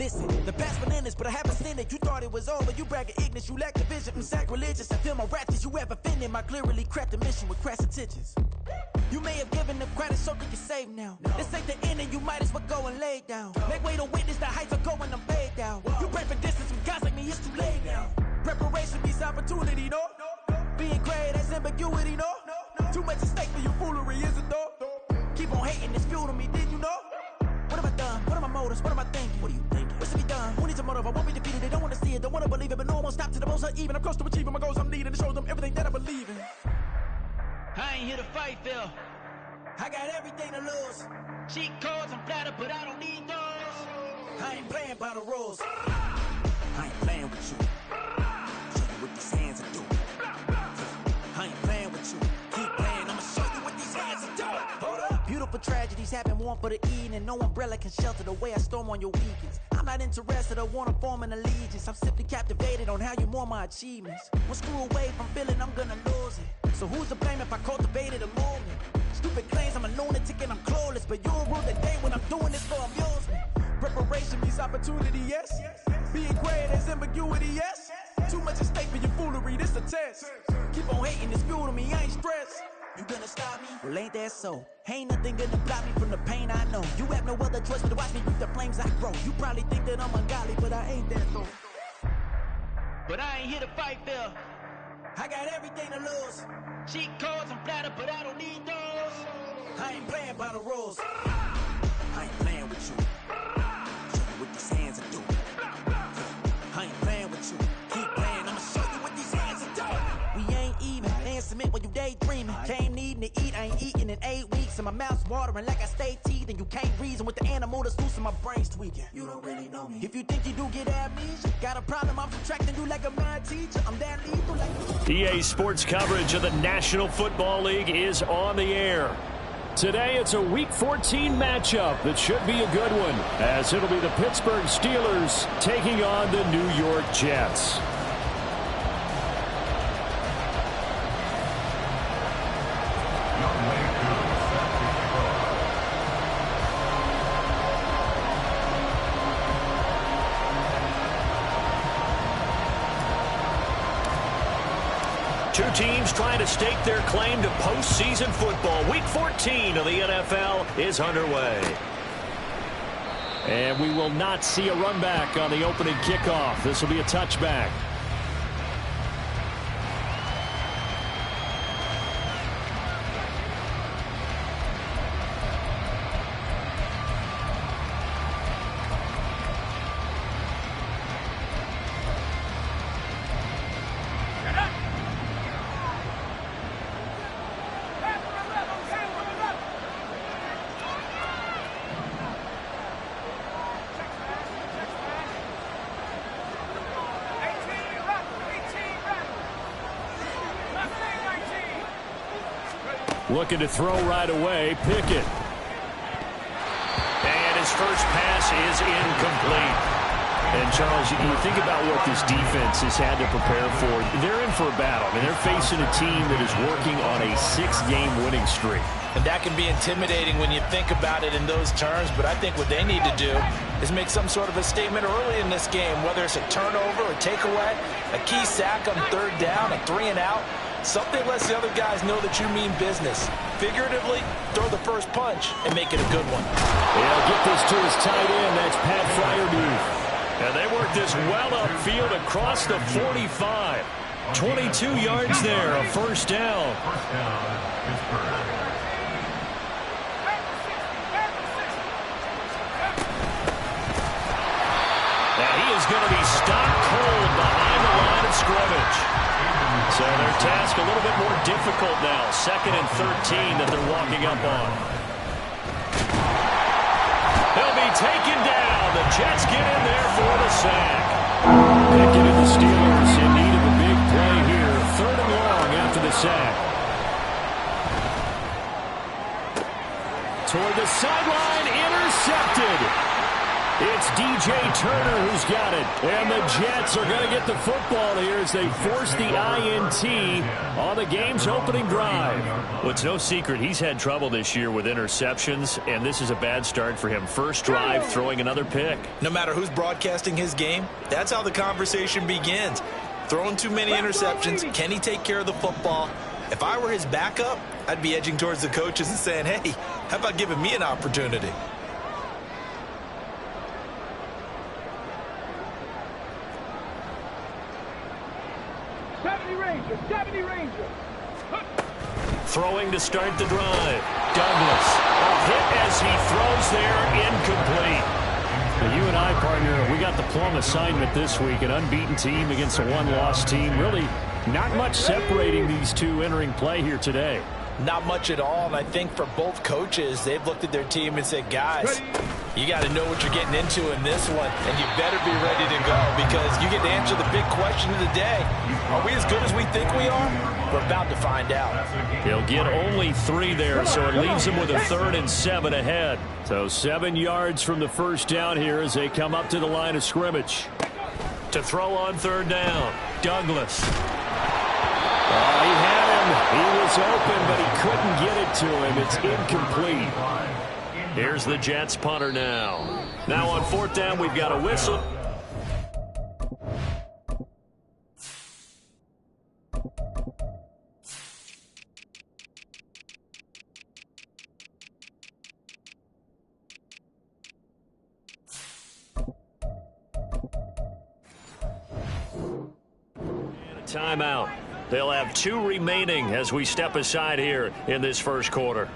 Listen, the past bananas, but I haven't seen it. You thought it was over, you bragging ignorance, you lack the vision. I'm sacrilegious, I feel my wrath as you ever offended. My clearly crafted mission with crass intentions. You may have given them credit, so think you're safe now. This ain't the end, and you might as well go and lay down. Make way to witness the heights of going, I'm laid down. You pray for distance with guys like me, it's too late now. Preparation beats opportunity, no? Being great, that's ambiguity, no? Too much at stake for your foolery, is it though? Keep on hating, it's fuel to me, did you know? What have I done? What are my motives? What am I thinking? What are you thinking? What's to be done? Who needs a motive? I won't be defeated. They don't want to see it, don't want to believe it, but no one won't stop to the most uneven. I'm close to achieving my goals. I'm needing to show them everything that I believe in. I ain't here to fight, Phil. I got everything to lose. Cheat codes, I'm flattered, but I don't need those. I ain't playing by the rules. I ain't playing with you. Show you what these hands are doing. I ain't playing with you. Keep playing, I'ma show you what these hands are doing. Hold up. Beautiful tragedies happen, one for the eating, and no umbrella can shelter the way I storm on your weekends. I'm not interested, I wanna form an allegiance. I'm simply captivated on how you mourn my achievements. One screw away from feeling I'm gonna lose it. So who's to blame if I cultivated a moment? Stupid claims I'm a lunatic and I'm clueless, but you'll rule the day when I'm doing this for amusement. Preparation means opportunity, yes. Being great is ambiguity, yes. Too much at stake for your foolery, this a test. Keep on hating, it's fuel to me, I ain't stressed. You gonna stop me? Well, ain't that so? Ain't nothing gonna block me from the pain I know. You have no other choice but to watch me reap the flames I grow. You probably think that I'm ungodly, but I ain't that though. But I ain't here to fight, Phil. I got everything to lose. Cheat codes, I'm flattered, but I don't need those. I ain't playing by the rules. I ain't playing with you. Show you what these hands are doing. I ain't playing with you. Keep playing, I'ma show you what these hands are doing. We ain't even. They ain't submit when you daydreaming. Came needing to eat, I ain't eating in 8 weeks. And my mouth's watering like I stay teething. You can't reason with the animal that's loose and my brain's tweaking. You don't really know me. If you think you do get amnesia, got a problem, I'm subtracting you like a mad teacher. I'm that lethal like EA Sports coverage of the National Football League is on the air. Today it's a Week 14 matchup that should be a good one, as it'll be the Pittsburgh Steelers taking on the New York Jets. Two teams trying to stake their claim to postseason football. Week 14 of the NFL is underway. And we will not see a run back on the opening kickoff. This will be a touchback. Looking to throw right away, Pickett. And his first pass is incomplete. And, Charles, you think about what this defense has had to prepare for. They're in for a battle. I mean, they're facing a team that is working on a 6-game winning streak. And that can be intimidating when you think about it in those terms, but I think what they need to do is make some sort of a statement early in this game, whether it's a turnover, a takeaway, a key sack on third down, a 3-and-out. Something lets the other guys know that you mean business. Figuratively, throw the first punch and make it a good one. They'll get this to his tight end. That's Pat Fryermuth. And they work this well upfield across the 45. 22 yards there, a first down. Now he is going to be stopped cold behind the line of scrimmage. So their task a little bit more difficult now. 2nd and 13 that they're walking up on. He'll be taken down. The Jets get in there for the sack. Pickett and the Steelers in need of a big play here. 3rd and long after the sack. Toward the sideline, intercepted. It's DJ Turner who's got it. And the Jets are going to get the football here as they force the INT on the game's opening drive. Well, it's no secret he's had trouble this year with interceptions, and this is a bad start for him. First drive, throwing another pick. No matter who's broadcasting his game, that's how the conversation begins. Throwing too many interceptions, can he take care of the football? If I were his backup, I'd be edging towards the coaches and saying, hey, how about giving me an opportunity? Throwing to start the drive. Douglas. A hit as he throws there, incomplete. Well, you and I, partner, we got the plum assignment this week. An unbeaten team against a one-loss team. Really not much separating these two entering play here today. Not much at all, and I think for both coaches, they've looked at their team and said, guys, you got to know what you're getting into in this one, and you better be ready to go because you get to answer the big question of the day. Are we as good as we think we are? We're about to find out. He'll get only 3 there, so it leaves him with a 3rd and 7 ahead. So 7 yards from the first down here as they come up to the line of scrimmage. To throw on 3rd down, Douglas. He had him. He was open, but he couldn't get it to him. It's incomplete. Here's the Jets punter now. Now on 4th down, we've got a whistle. And a timeout. They'll have 2 remaining as we step aside here in this first quarter.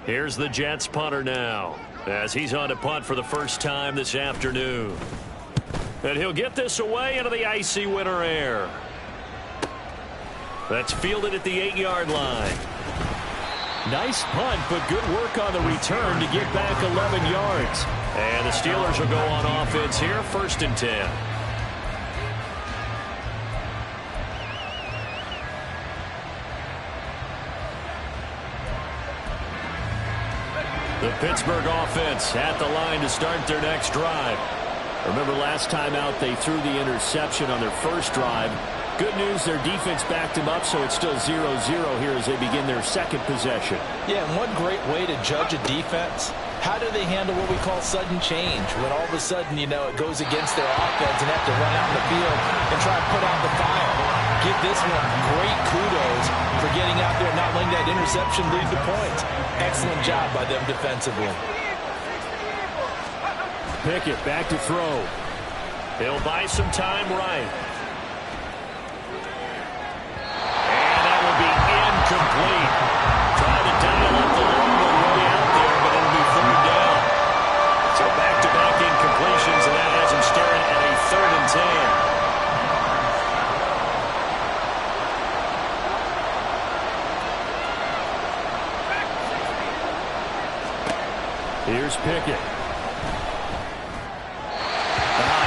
Here's the Jets punter now as he's on to punt for the first time this afternoon. And he'll get this away into the icy winter air. That's fielded at the 8-yard line. Nice punt, but good work on the return to get back 11 yards. And the Steelers will go on offense here, 1st and 10. The Pittsburgh offense at the line to start their next drive. Remember last time out they threw the interception on their first drive. Good news, their defense backed them up, so it's still 0-0 here as they begin their second possession. Yeah, and one great way to judge a defense, how do they handle what we call sudden change? When all of a sudden, you know, it goes against their offense and have to run out in the field and try to put out the fire. Give this one great kudos for getting out there and not letting that interception lead to points. Excellent job by them defensively. Pickett back to throw. He'll buy some time right. And that will be incomplete. Trying to dial up the long one way out there, but it'll be 3rd down. So back-to-back incompletions, and that has him staring at a 3rd and 10. Here's Pickett.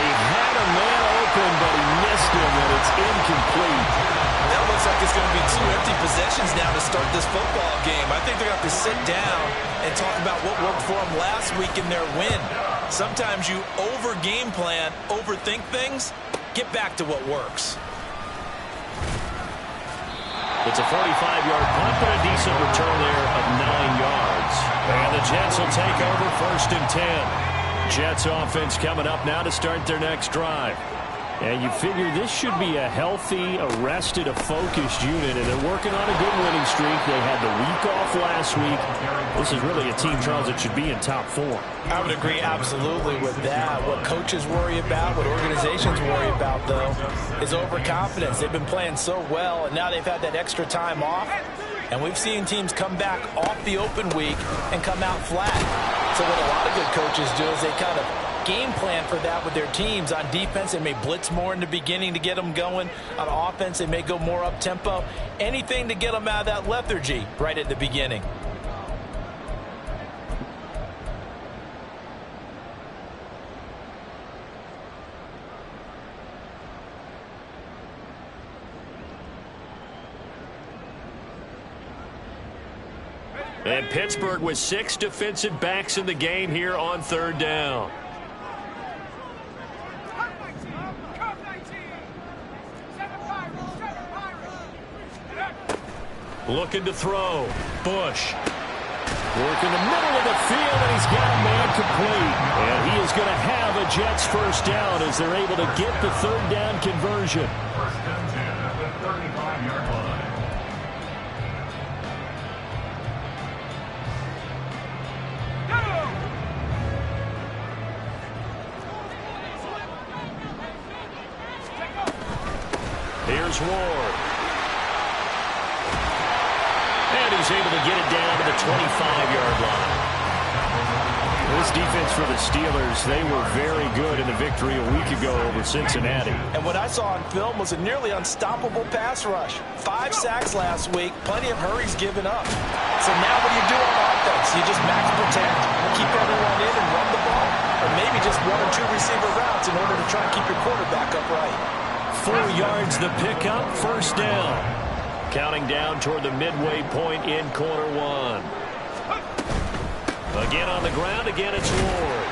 He had a man open, but he missed him, and it's incomplete. That looks like it's going to be 2 empty possessions now to start this football game. I think they're going to have to sit down and talk about what worked for them last week in their win. Sometimes you over-game plan, overthink things, get back to what works. It's a 45-yard punt, but a decent return there of 9 yards. And the Jets will take over 1st and 10. Jets offense coming up now to start their next drive. And you figure this should be a healthy, arrested, a focused unit, and they're working on a good winning streak. They had the week off last week. This is really a team, Charles, that should be in top 4. I would agree absolutely with that. What coaches worry about, what organizations worry about, though, is overconfidence. They've been playing so well, and now they've had that extra time off. And we've seen teams come back off the open week and come out flat. So what a lot of good coaches do is they kind of game plan for that with their teams. On defense, they may blitz more in the beginning to get them going. On offense, they may go more up-tempo. Anything to get them out of that lethargy right at the beginning. And Pittsburgh with 6 defensive backs in the game here on third down. Looking to throw. Bush. Working the middle of the field, and he's got a man complete. And he is going to have a Jets first down as they're able to get the third down conversion. First and 10 at the 35-yard line. Here's Ward. And he's able to get it down to the 25-yard line. This defense for the Steelers, they were very good in the victory a week ago over Cincinnati. And what I saw on film was a nearly unstoppable pass rush. 5 sacks last week, plenty of hurries given up. So now what do you do on offense? You just max protect, keep everyone in and run the ball, or maybe just 1 or 2 receiver routes in order to try and keep your quarterback upright. 4 yards the pickup, first down. Counting down toward the midway point in quarter 1. Again on the ground, again it's Ward.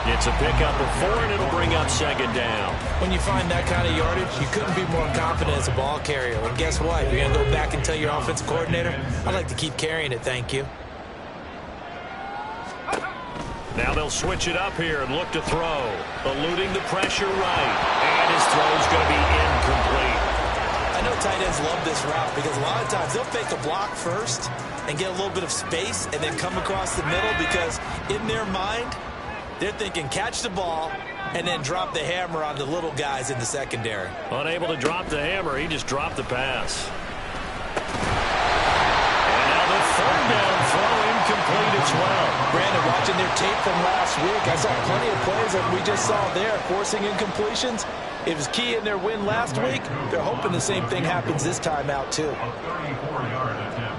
It's a pickup of 4, and it'll bring up second down. When you find that kind of yardage, you couldn't be more confident as a ball carrier. And guess what? You're going to go back and tell your offensive coordinator, I'd like to keep carrying it, thank you. Now they'll switch it up here and look to throw. Eluding the pressure right. And his throw's going to be incomplete. I know tight ends love this route because a lot of times they'll fake a block first and get a little bit of space and then come across the middle because in their mind, they're thinking catch the ball and then drop the hammer on the little guys in the secondary. Unable to drop the hammer, he just dropped the pass. And now the third down throw incomplete as well. Brandon, watching their tape from last week, I saw plenty of plays that we just saw there, forcing incompletions. It was key in their win last week. They're hoping the same thing happens this time out, too. A 34-yard attempt.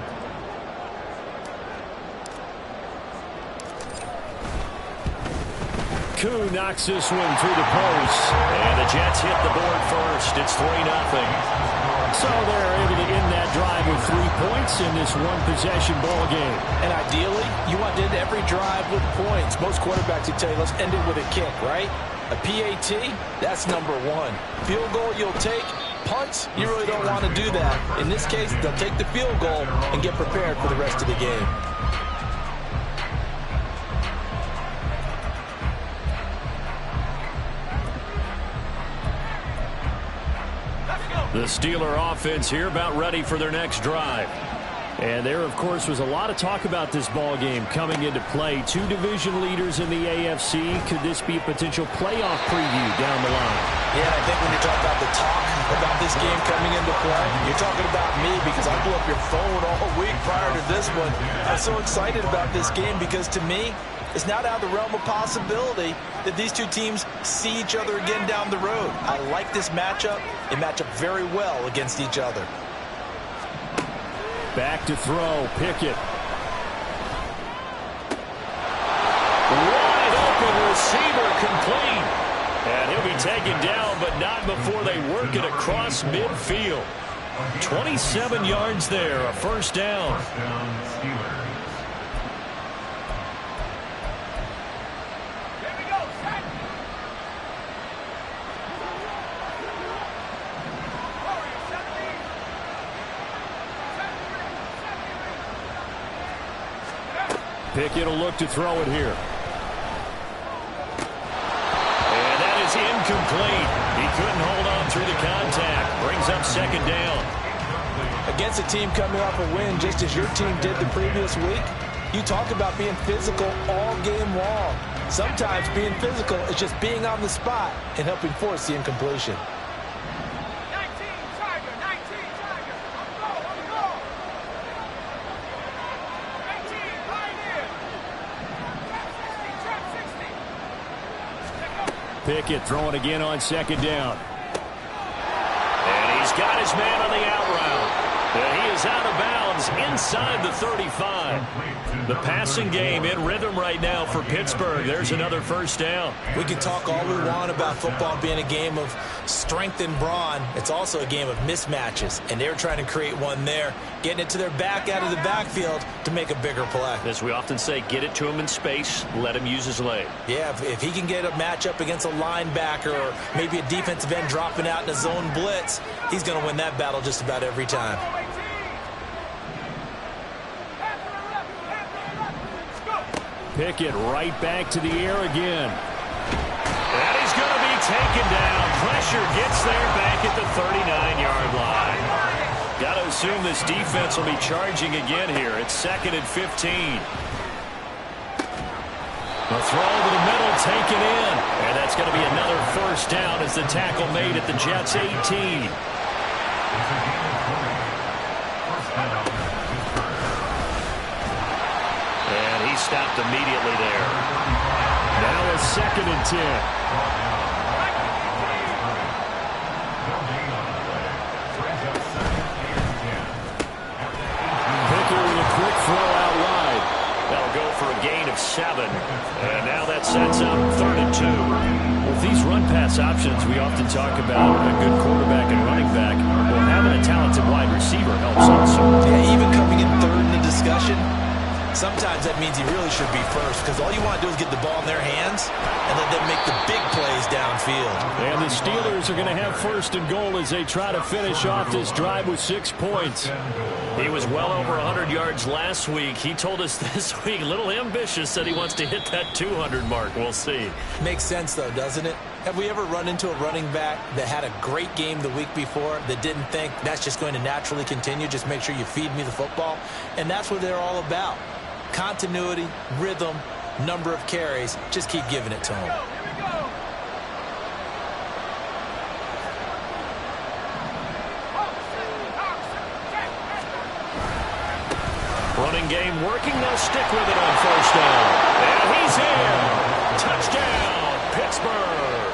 Koo knocks this one through the post. And the Jets hit the board first. It's 3-0. So they're able to end that drive with 3 points in this one-possession ball game. And ideally, you want to end every drive with points. Most quarterbacks would tell you, let's end it with a kick, right? A PAT, that's number 1. Field goal you'll take. Punts, you really don't want to do that. In this case, they'll take the field goal and get prepared for the rest of the game. The Steeler offense here about ready for their next drive. And there, of course, was a lot of talk about this ball game coming into play. 2 division leaders in the AFC. Could this be a potential playoff preview down the line? Yeah, I think when you talk about the talk about this game coming into play, you're talking about me because I blew up your phone all week prior to this one. I'm so excited about this game because to me, it's not out of the realm of possibility that these 2 teams see each other again down the road. I like this matchup. They match up very well against each other. Back to throw, Pickett. Wide open receiver complete. And he'll be taken down, but not before they work it across midfield. 27 yards there, a first down. First down, Steelers. Pickett will look to throw it here. And that is incomplete. He couldn't hold on through the contact. Brings up second down. Against a team coming off a win just as your team did the previous week, you talk about being physical all game long. Sometimes being physical is just being on the spot and helping force the incompletion. Pickett throwing again on second down. And he's got his man on the out route. He is out of bounds inside the 35. The passing game in rhythm right now for Pittsburgh. There's another first down. We can talk all we want about football being a game of strength and brawn. It's also a game of mismatches, and they're trying to create one there, getting it to their back out of the backfield to make a bigger play. As we often say, get it to him in space, let him use his leg. Yeah, if he can get a matchup against a linebacker or maybe a defensive end dropping out in a zone blitz, he's going to win that battle just about every time. Pickett right back to the air again. And he's going to be taken down. Pressure gets there back at the 39-yard line. Got to assume this defense will be charging again here. It's 2nd and 15. The throw to the middle taken in. And that's going to be another first down as the tackle made at the Jets' 18. Stopped immediately there. Now a 2nd and 10. Pickett with a quick throw out wide. That'll go for a gain of 7. And now that sets up 3rd and 2. With these run-pass options, we often talk about a good quarterback and running back. Well, having a talented wide receiver helps also. Yeah, even coming in 3rd in the discussion, sometimes that means he really should be first because all you want to do is get the ball in their hands and let them make the big plays downfield. And the Steelers are going to have 1st and goal as they try to finish off this drive with 6 points. He was well over 100 yards last week. He told us this week, a little ambitious, said he wants to hit that 200 mark. We'll see. Makes sense, though, doesn't it? Have we ever run into a running back that had a great game the week before that didn't think that's just going to naturally continue? Just make sure you feed me the football. And that's what they're all about. Continuity, rhythm, number of carries. Just keep giving it to him. Running game working. They'll stick with it on 1st down. And he's in. Touchdown, Pittsburgh.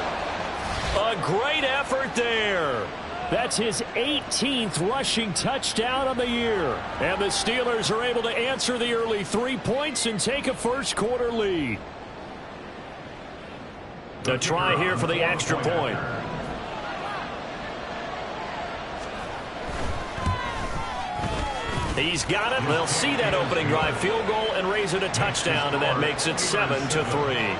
A great effort there. That's his 18th rushing touchdown of the year. And the Steelers are able to answer the early 3 points and take a first-quarter lead. A try here for the extra point. He's got it. They'll see that opening drive field goal and raise it a touchdown, and that makes it 7-3.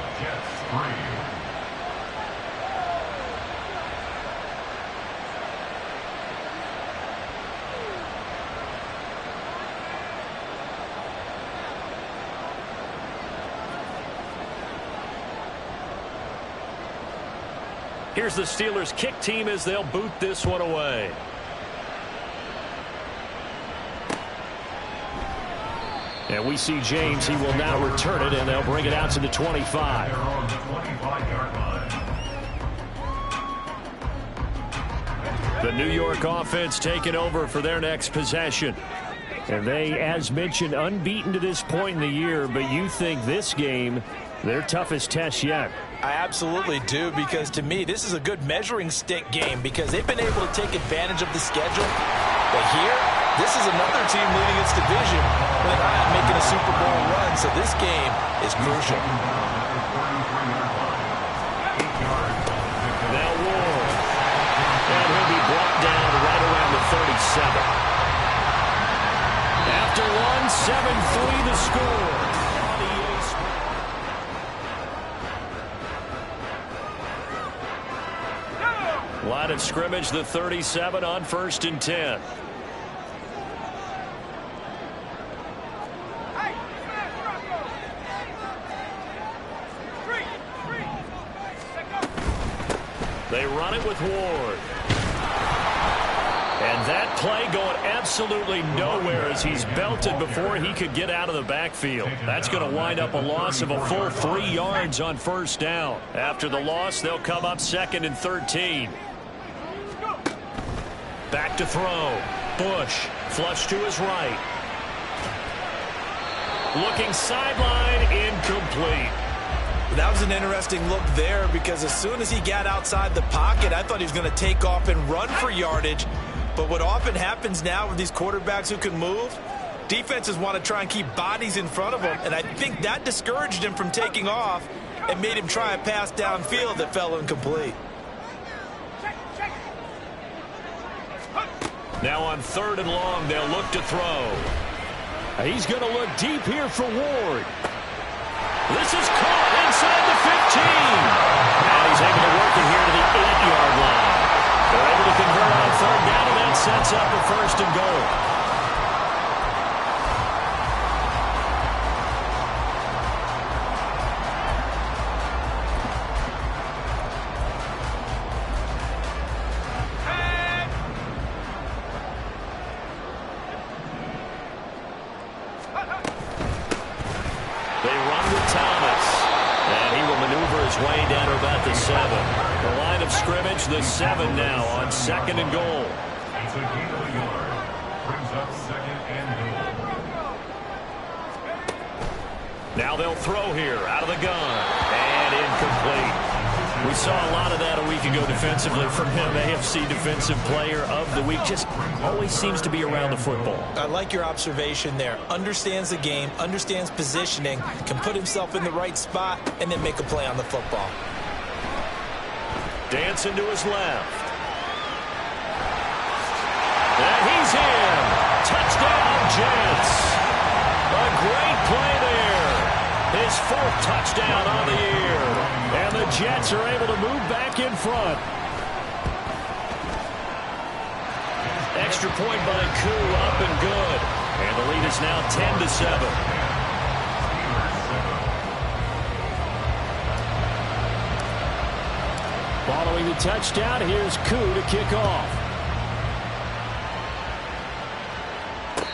Here's the Steelers' kick team as they'll boot this one away. And we see James. He will now return it, and they'll bring it out to the 25. The New York offense taking over for their next possession. And they, as mentioned, unbeaten to this point in the year, but you think this game, their toughest test yet. I absolutely do, because to me, this is a good measuring stick game because they've been able to take advantage of the schedule. But here, this is another team leading its division when they're not making a Super Bowl run, so this game is crucial. Now Ward. And he'll be brought down right around the 37. After one, 7-3 the score. Line of scrimmage, the 37 on 1st and 10. They run it with Ward. And that play going absolutely nowhere as he's belted before he could get out of the backfield. That's going to wind up a loss of a full 3 yards on 1st down. After the loss, they'll come up 2nd and 13. Back to throw. Bush, flush to his right. Looking sideline, incomplete. That was an interesting look there because as soon as he got outside the pocket, I thought he was going to take off and run for yardage. But what often happens now with these quarterbacks who can move, defenses want to try and keep bodies in front of them, and I think that discouraged him from taking off and made him try a pass downfield that fell incomplete. Now on 3rd and long, they'll look to throw. He's going to look deep here for Ward. This is caught inside the 15. And he's able to work it here to the 8-yard line. They're able to convert on 3rd down, and that sets up a 1st and goal. Way down to about the 7. The line of scrimmage, the 7 now on 2nd and goal. It's a gain of a yard. Brings up 2nd and goal. Now they'll throw here out of the gun. And incomplete. We saw a lot of that a week ago defensively from him. AFC Defensive Player of the Week. Just always seems to be around the football. I like your observation there. Understands the game, understands positioning, can put himself in the right spot, and then make a play on the football. Dancing to his left. And he's in. Touchdown, Jets. A great play there. His 4th touchdown on the year. And the Jets are able to move back in front. Extra point by Koo, up and good. And the lead is now 10-7. Following the touchdown, here's Koo to kick off.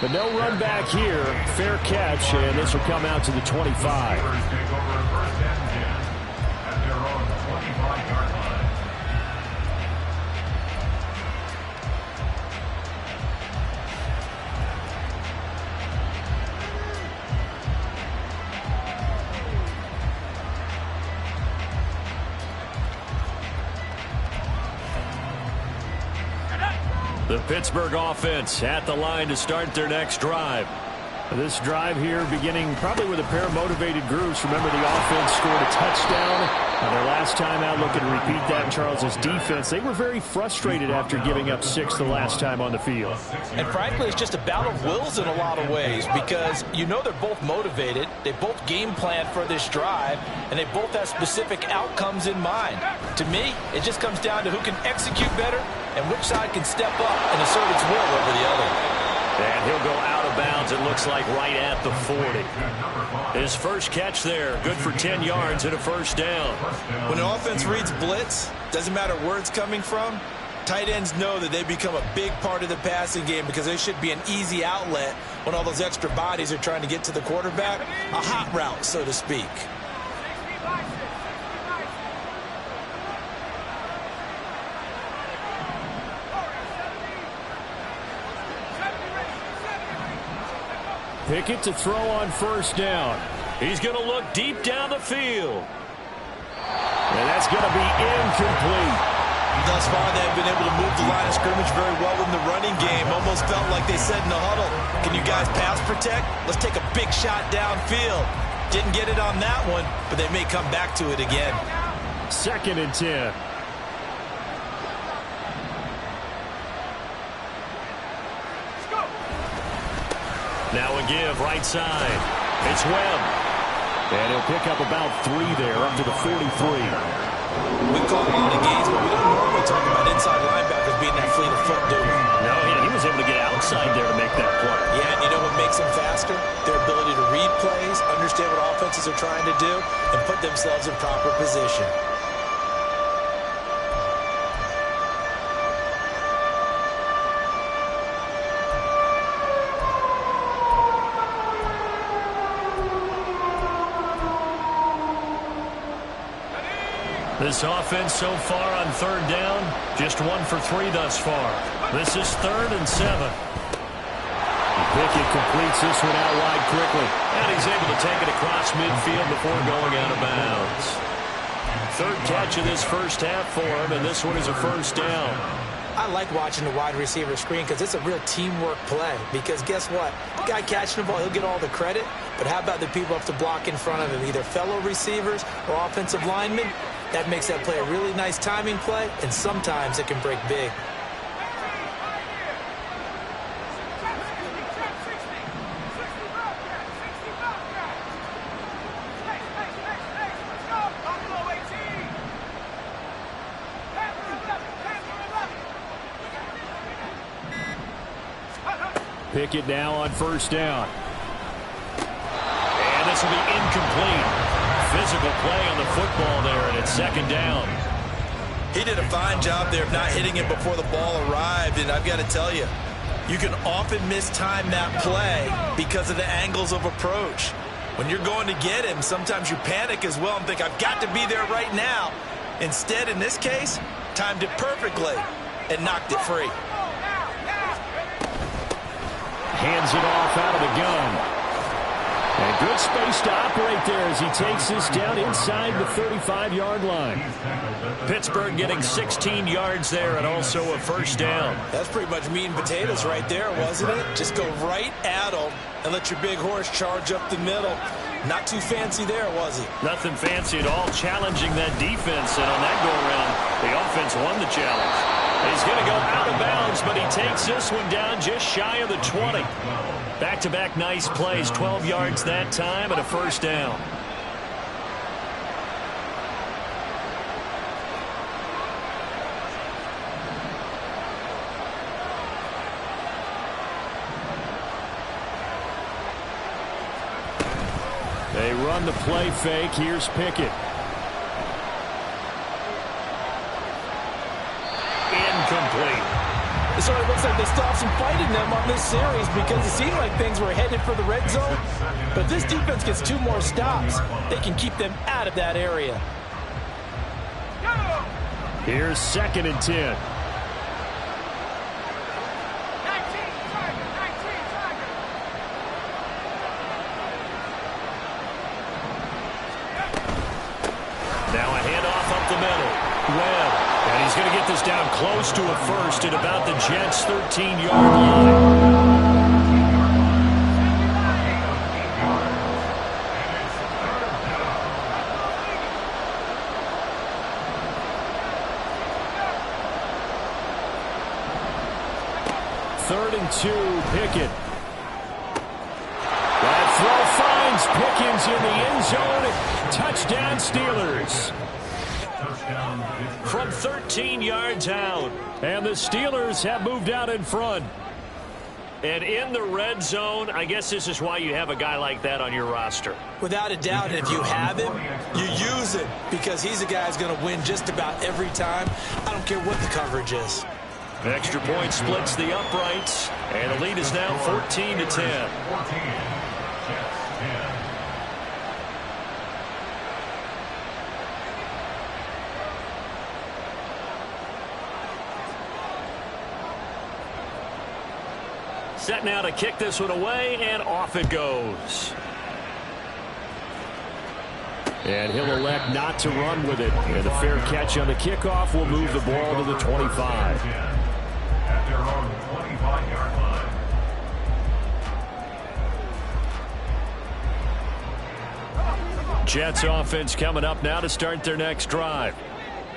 But no run back here. Fair catch, and this will come out to the 25. The Pittsburgh offense at the line to start their next drive. This drive here beginning probably with a pair of motivated groups. Remember, the offense scored a touchdown. Their last time out, looking to repeat that in Charles's defense. They were very frustrated after giving up 6 the last time on the field. And frankly, it's just a battle of wills in a lot of ways because you know they're both motivated. They both game plan for this drive, and they both have specific outcomes in mind. To me, it just comes down to who can execute better and which side can step up and assert its will over the other. And he'll go out of bounds, it looks like, right at the 40. His first catch there, good for 10 yards and a 1st down. When an offense reads blitz, doesn't matter where it's coming from, tight ends know that they become a big part of the passing game because they should be an easy outlet when all those extra bodies are trying to get to the quarterback. A hot route, so to speak. Pickett to throw on 1st down. He's going to look deep down the field. And that's going to be incomplete. Thus far, they've been able to move the line of scrimmage very well in the running game. Almost felt like they said in the huddle, can you guys pass protect? Let's take a big shot downfield. Didn't get it on that one, but they may come back to it again. 2nd and 10. Now a give, right side. It's Webb. And he'll pick up about 3 there, up to the 43. We call a lot of games, but we don't normally talk about inside linebackers being that fleet of foot, do we? No, he was able to get outside there to make that play. Yeah, and you know what makes them faster? Their ability to read plays, understand what offenses are trying to do, and put themselves in proper position. This offense so far on 3rd down, just 1 for 3 thus far. This is 3rd and 7. Pickett completes this one out wide quickly. And he's able to take it across midfield before going out of bounds. 3rd catch of this 1st half for him, and this one is a 1st down. I like watching the wide receiver screen because it's a real teamwork play. Because guess what? The guy catching the ball, he'll get all the credit. But how about the people up to block in front of him, either fellow receivers or offensive linemen? That makes that play a really nice timing play, and sometimes it can break big. Pickett now on first down. And this will be incomplete. Physical play on the football there, and it's second down. He did a fine job there of not hitting it before the ball arrived, and I've got to tell you, you can often mistime that play because of the angles of approach. When you're going to get him, sometimes you panic as well and think, I've got to be there right now. Instead, in this case, timed it perfectly and knocked it free. Hands it off out of the gun. And good space to operate there as he takes this down inside the 35-yard line. Pittsburgh getting 16 yards there and also a first down. That's pretty much meat and potatoes right there, wasn't it? Just go right at him and let your big horse charge up the middle. Not too fancy there, was he? Nothing fancy at all, challenging that defense. And on that go-around, the offense won the challenge. He's going to go out of bounds, but he takes this one down just shy of the 20. Back-to-back nice plays, 12 yards that time and a first down. They run the play fake. Here's Pickett. Incomplete. It sort of looks like they stopped some fight in them on this series because it seemed like things were headed for the red zone. But if this defense gets 2 more stops, they can keep them out of that area. Here's 2nd and 10. Now a handoff up the middle. Webb. And he's going to get this down close to a first at about the Jets' 13-yard line. Third and 2, Pickett. That throw finds Pickens in the end zone. Touchdown, Steelers. From 13 yards out. And the Steelers have moved out in front. And in the red zone, I guess this is why you have a guy like that on your roster. Without a doubt, if you have him, you use it because he's a guy who's going to win just about every time. I don't care what the coverage is. Extra point splits the uprights. And the lead is now 14-10. Set now to kick this one away, and off it goes. And he'll elect not to run with it. And the fair catch on the kickoff will move the ball to the 25. At their own 25-yard line. Jets offense coming up now to start their next drive.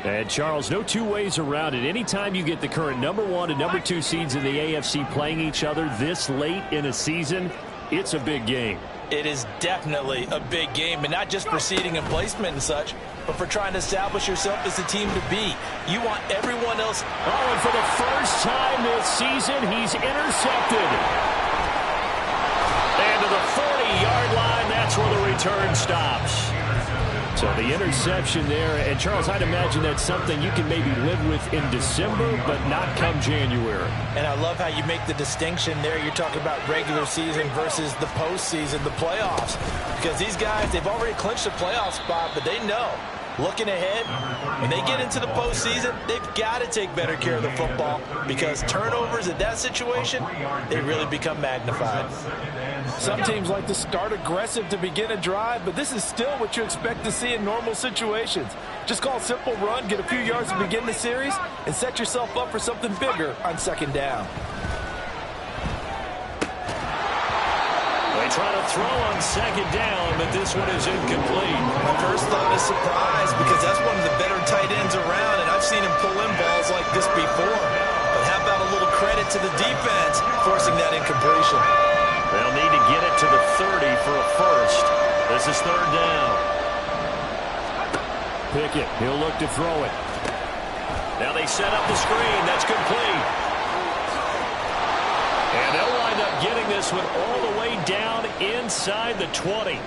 And, Charles, no two ways around it. Anytime you get the current number 1 and number 2 seeds in the AFC playing each other this late in a season, it's a big game. It is definitely a big game, and not just for seeding and placement and such, but for trying to establish yourself as the team to beat. You want everyone else. Oh, and for the first time this season, he's intercepted. And to the 40-yard line, that's where the return stops. So the interception there, and Charles, I'd imagine that's something you can maybe live with in December, but not come January. And I love how you make the distinction there. You're talking about regular season versus the postseason, the playoffs. Because these guys, they've already clinched a playoff spot, but they know, looking ahead, when they get into the postseason, they've got to take better care of the football because turnovers in that situation, they really become magnified. Some teams like to start aggressive to begin a drive, but this is still what you expect to see in normal situations. Just call a simple run, get a few yards to begin the series, and set yourself up for something bigger on second down. They try to throw on second down, but this one is incomplete. My first thought is surprise, because that's one of the better tight ends around, and I've seen him pull in balls like this before. But how about a little credit to the defense forcing that incompletion? They'll need to get it to the 30 for a first. This is third down. Pickett, he'll look to throw it. Now they set up the screen. That's complete. And they'll wind up getting this one all the way down inside the 20.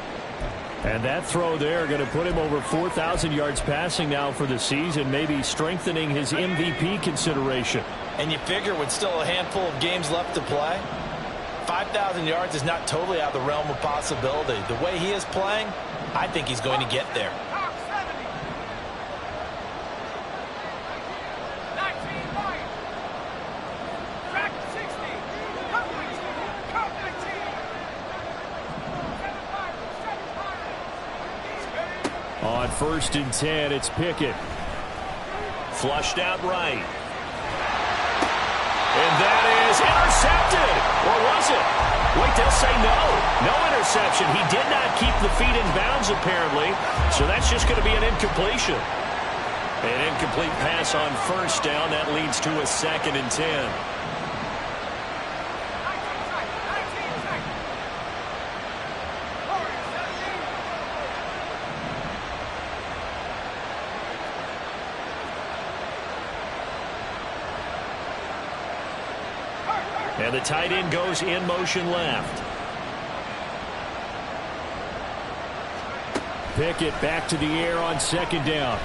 And that throw there going to put him over 4,000 yards passing now for the season, maybe strengthening his MVP consideration. And you figure with still a handful of games left to play, 5,000 yards is not totally out of the realm of possibility. The way he is playing, I think he's going to get there. On 1st and 10, it's Pickett. Flushed out right. And that is intercepted. Or was it? Wait, they'll say no. No interception. He did not keep the feet in bounds, apparently. So that's just going to be an incompletion. An incomplete pass on 1st down. That leads to a 2nd and 10. And the tight end goes in motion left. Pickett back to the air on 2nd down.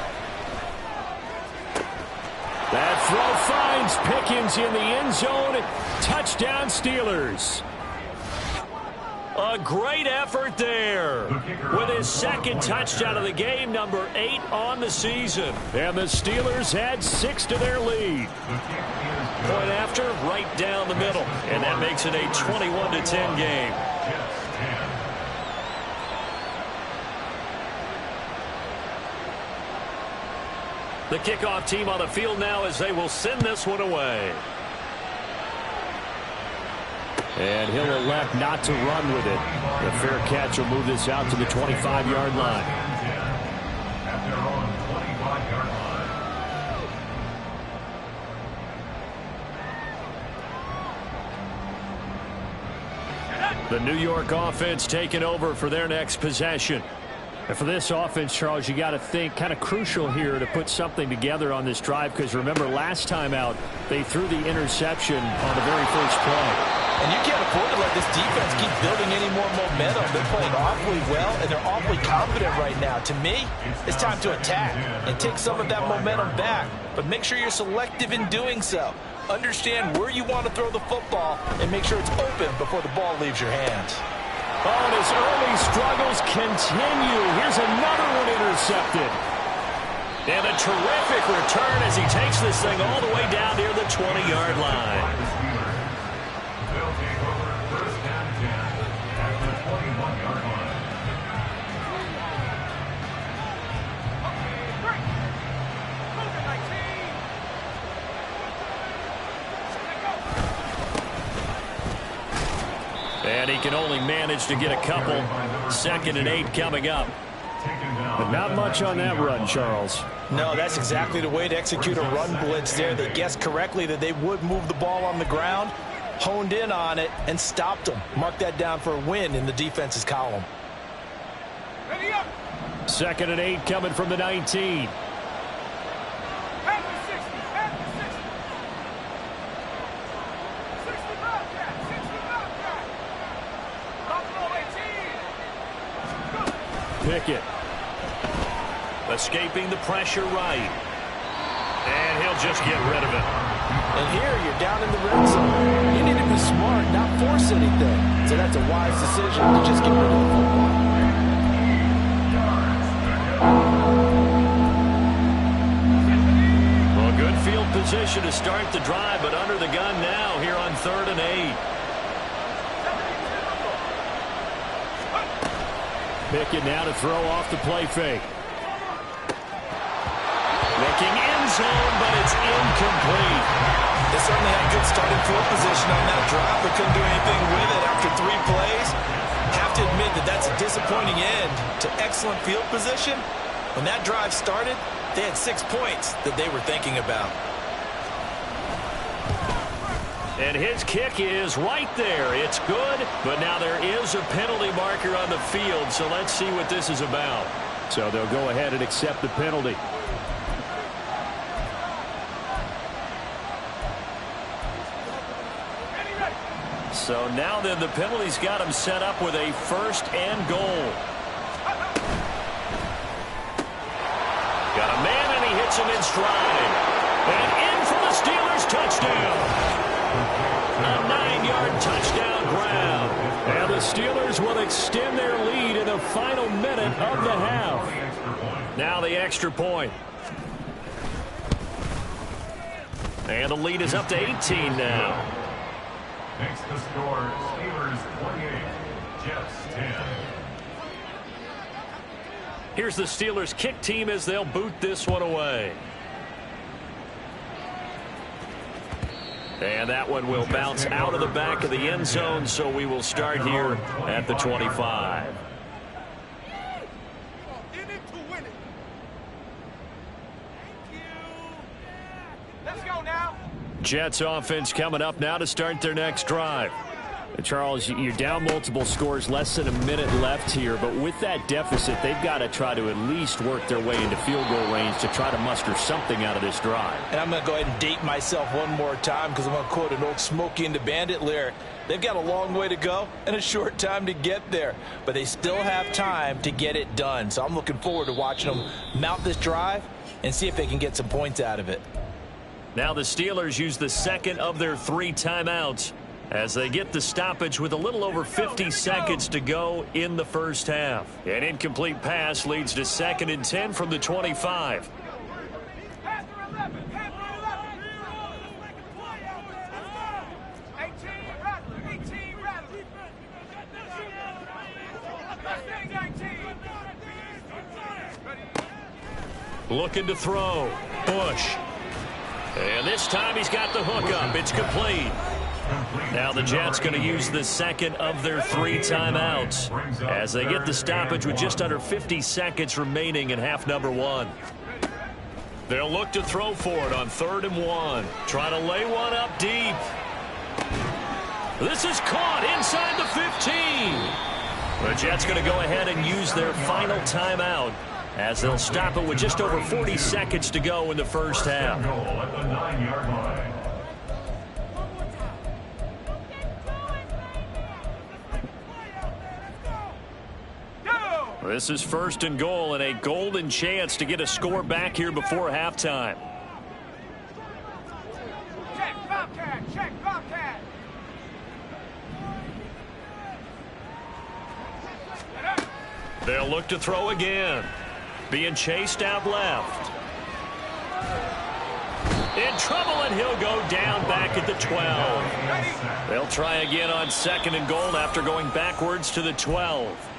That throw finds Pickens in the end zone. Touchdown Steelers. A great effort there with his 2nd touchdown of the game, number 8 on the season. And the Steelers add 6 to their lead. Point after, right down the middle. And that makes it a 21-10 game. The kickoff team on the field now as they will send this one away. And he'll elect not to run with it. The fair catch will move this out to the 25-yard line. At their own 25-yard line. The New York offense taking over for their next possession. And for this offense, Charles, you got to think kind of crucial here to put something together on this drive, because remember last time out they threw the interception on the very first play. And you can't afford to let this defense keep building any more momentum. They're playing awfully well, and they're awfully confident right now. To me, it's time to attack and take some of that momentum back. But make sure you're selective in doing so. Understand where you want to throw the football and make sure it's open before the ball leaves your hands. Oh, and his early struggles continue. Here's another one intercepted. And a terrific return as he takes this thing all the way down near the 20-yard line. They'll take over 1st and 10 at the 21-yard line. And he can only manage to get a couple. 2nd and 8 coming up. But not much on that run, Charles. No, that's exactly the way to execute a run blitz there. They guessed correctly that they would move the ball on the ground, honed in on it, and stopped them. Mark that down for a win in the defense's column. 2nd and 8 coming from the 19. Pickett. Escaping the pressure right. And he'll just get rid of it. And here you're down in the red zone. You need to be smart, not force anything. So that's a wise decision to just get rid of the football. Well, good field position to start the drive, but under the gun now here on 3rd and 8. Pickett now to throw off the play fake. zone, but it's incomplete. They certainly had good starting field position on that drive, but couldn't do anything with it after 3 plays. Have to admit that that's a disappointing end to excellent field position. When that drive started, they had 6 points that they were thinking about. And his kick is right there. It's good, but now there is a penalty marker on the field, so let's see what this is about. So they'll go ahead and accept the penalty. So now then the penalty's got him set up with a 1st and goal. Got a man and he hits him in stride. And in for the Steelers touchdown. A 9-yard touchdown grab. And the Steelers will extend their lead in the final minute of the half. Now the extra point. And the lead is up to 18 now. Makes the score Steelers 28, Jets 10. Here's the Steelers kick team as they'll boot this one away. And that one will bounce out of the back of the end zone, so we will start here at the 25. Jets offense coming up now to start their next drive. Charles, you're down multiple scores, less than a minute left here, but with that deficit, they've got to try to at least work their way into field goal range to try to muster something out of this drive. And I'm going to go ahead and date myself one more time because I'm going to quote an old Smokey and the Bandit lyric. They've got a long way to go and a short time to get there, but they still have time to get it done. So I'm looking forward to watching them mount this drive and see if they can get some points out of it. Now the Steelers use the second of their 3 timeouts as they get the stoppage with a little over 50 seconds to go in the first half. An incomplete pass leads to 2nd and 10 from the 25. Looking to throw. Bush. And this time he's got the hook up. It's complete. Now the Jets going to use the second of their 3 timeouts as they get the stoppage with just under 50 seconds remaining in half number 1. They'll look to throw for it on 3rd and 1. Trying to lay one up deep. This is caught inside the 15. The Jets going to go ahead and use their final timeout as they'll stop it with just over 40 seconds to go in the first half. Goal at the 9-yard line. This is 1st and goal and a golden chance to get a score back here before halftime. Check, Bobcat, check, Bobcat. They'll look to throw again. Being chased out left. In trouble, and he'll go down back at the 12. They'll try again on 2nd and goal after going backwards to the 12.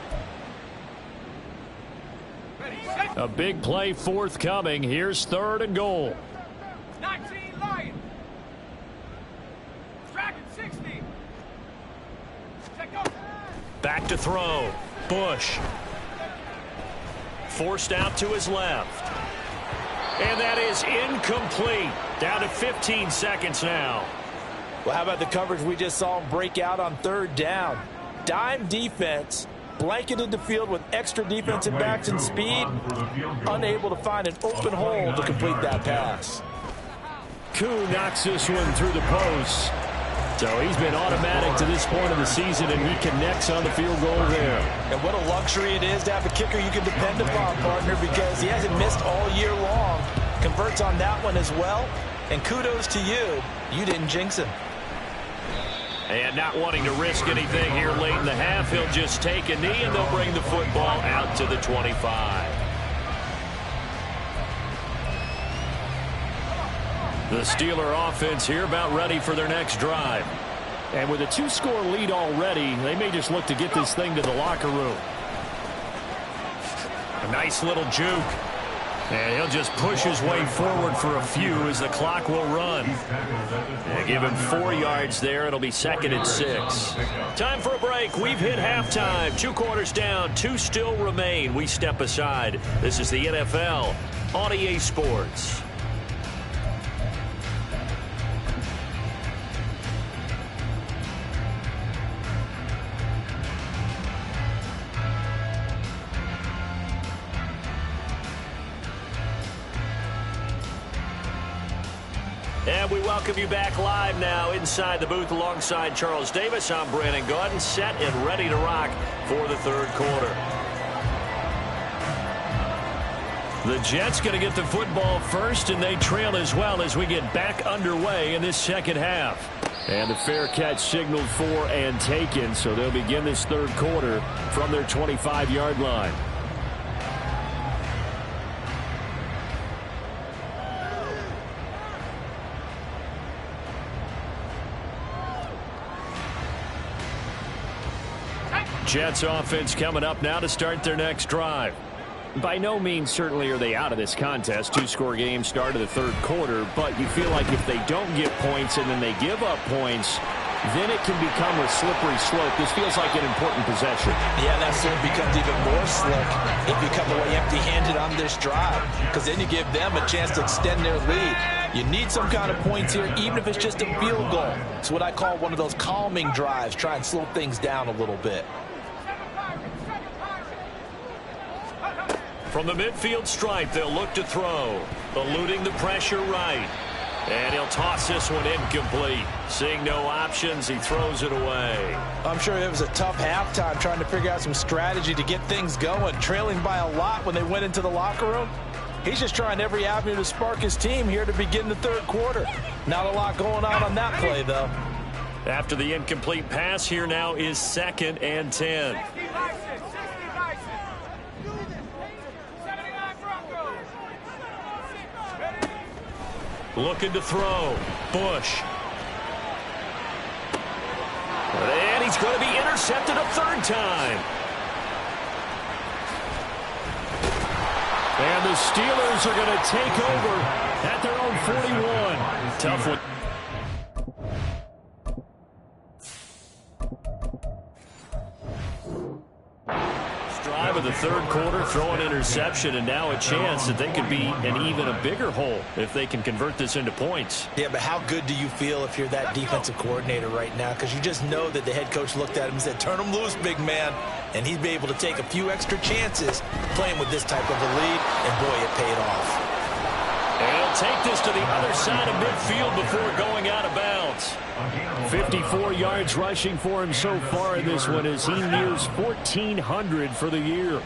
A big play forthcoming. Here's 3rd and goal. 19 Lions. Dragon 60. Check up. Back to throw. Bush. Forced out to his left. And that is incomplete. Down to 15 seconds now. Well, how about the coverage we just saw break out on 3rd down? Dime defense, blanketed the field with extra defensive backs and speed, unable to find an open hole to complete that pass. Koo knocks this one through the post. So he's been automatic to this point of the season, and he connects on the field goal there. And what a luxury it is to have a kicker you can depend upon, partner, because he hasn't missed all year long. Converts on that one as well. And kudos to you. You didn't jinx him. And not wanting to risk anything here late in the half, he'll just take a knee, and they'll bring the football out to the 25. The Steeler offense here about ready for their next drive. And with a 2-score lead already, they may just look to get this thing to the locker room. A nice little juke. And he'll just push his way forward for a few as the clock will run. And give him 4 yards there. It'll be 2nd and 6. Time for a break. We've hit halftime. 2 quarters down. 2 still remain. We step aside. This is the NFL on EA Sports. And we welcome you back live now inside the booth alongside Charles Davis. I'm Brandon Gaudin, set and ready to rock for the 3rd quarter. The Jets going to get the football first, and they trail as well as we get back underway in this 2nd half. And the fair catch signaled for and taken, so they'll begin this 3rd quarter from their 25-yard line. Jets offense coming up now to start their next drive. By no means certainly are they out of this contest. 2-score game start of the 3rd quarter, but you feel like if they don't get points and then they give up points, then it can become a slippery slope. This feels like an important possession. Yeah, that soon becomes even more slick if you come away empty-handed on this drive, because then you give them a chance to extend their lead. You need some kind of points here, even if it's just a field goal. It's what I call one of those calming drives. Try and slow things down a little bit. From the midfield stripe, they'll look to throw. Eluding the pressure right. And he'll toss this one incomplete. Seeing no options, he throws it away. I'm sure it was a tough halftime trying to figure out some strategy to get things going. Trailing by a lot when they went into the locker room. He's just trying every avenue to spark his team here to begin the 3rd quarter. Not a lot going on that play, though. After the incomplete pass, here now is 2nd and 10. Looking to throw. Bush. And he's going to be intercepted a 3rd time. And the Steelers are going to take over at their own 41. Tough one. Drive of the 3rd quarter, throw an interception, and now a chance that they could be in even a bigger hole if they can convert this into points. Yeah, but how good do you feel if you're that defensive coordinator right now? Because you just know that the head coach looked at him and said, turn him loose, big man. And he'd be able to take a few extra chances playing with this type of a lead, and boy, it paid off. And he'll take this to the other side of midfield before going out of bounds. 54 yards rushing for him so far in this one as he nears 1,400 for the year.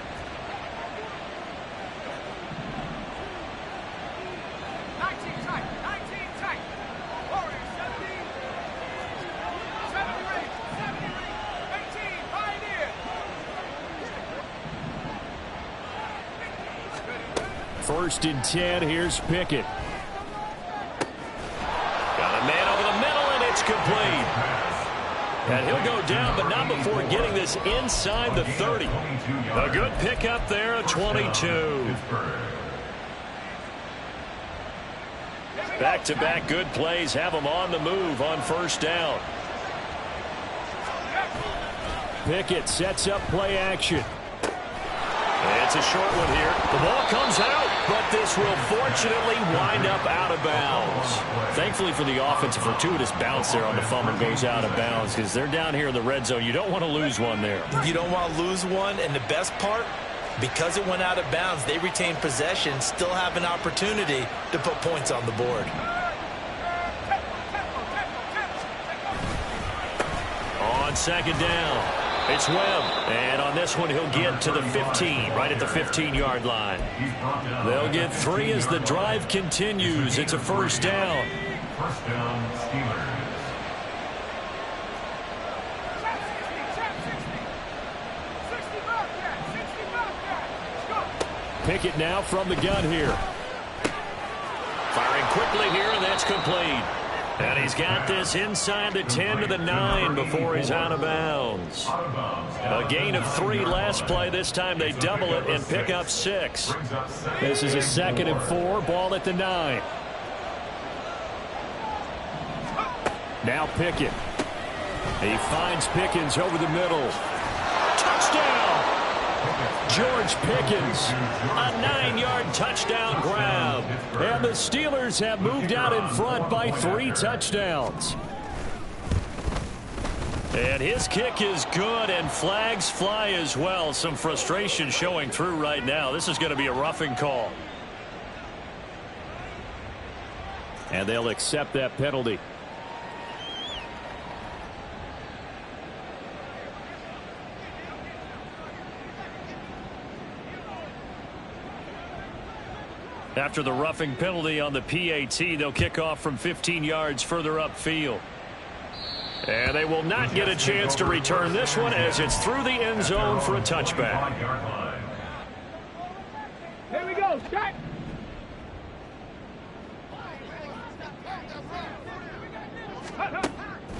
First and 10, here's Pickett. Got a man over the middle, and it's complete. And he'll go down, but not before getting this inside the 30. A good pickup there, a 22. Back-to-back good plays have him on the move on 1st down. Pickett sets up play action. It's a short one here. The ball comes out, but this will fortunately wind up out of bounds. Thankfully for the offense, a fortuitous bounce there on the fumble goes out of bounds because they're down here in the red zone. You don't want to lose one there. You don't want to lose one, and the best part, because it went out of bounds, they retain possession, still have an opportunity to put points on the board. On 2nd down. It's Webb, and on this one he'll get to the 15, right at the 15-yard line. They'll get 3 as the drive continues. It's a 1st down. 1st down, Steelers. Pickett now from the gun here. Firing quickly here, and that's complete. And he's got this inside the 10 to the 9 before he's out of bounds. A gain of 3 last play. This time they double it and pick up 6. This is a 2nd and 4. Ball at the 9. Now Pickett. He finds Pickens over the middle. Touchdown! George Pickens, a 9-yard touchdown grab. And the Steelers have moved out in front by 3 touchdowns. And his kick is good, and flags fly as well. Some frustration showing through right now. This is going to be a roughing call. And they'll accept that penalty. After the roughing penalty on the PAT, they'll kick off from 15 yards further upfield. And they will not get a chance to return this one as it's through the end zone for a touchback. Here we go, Jack.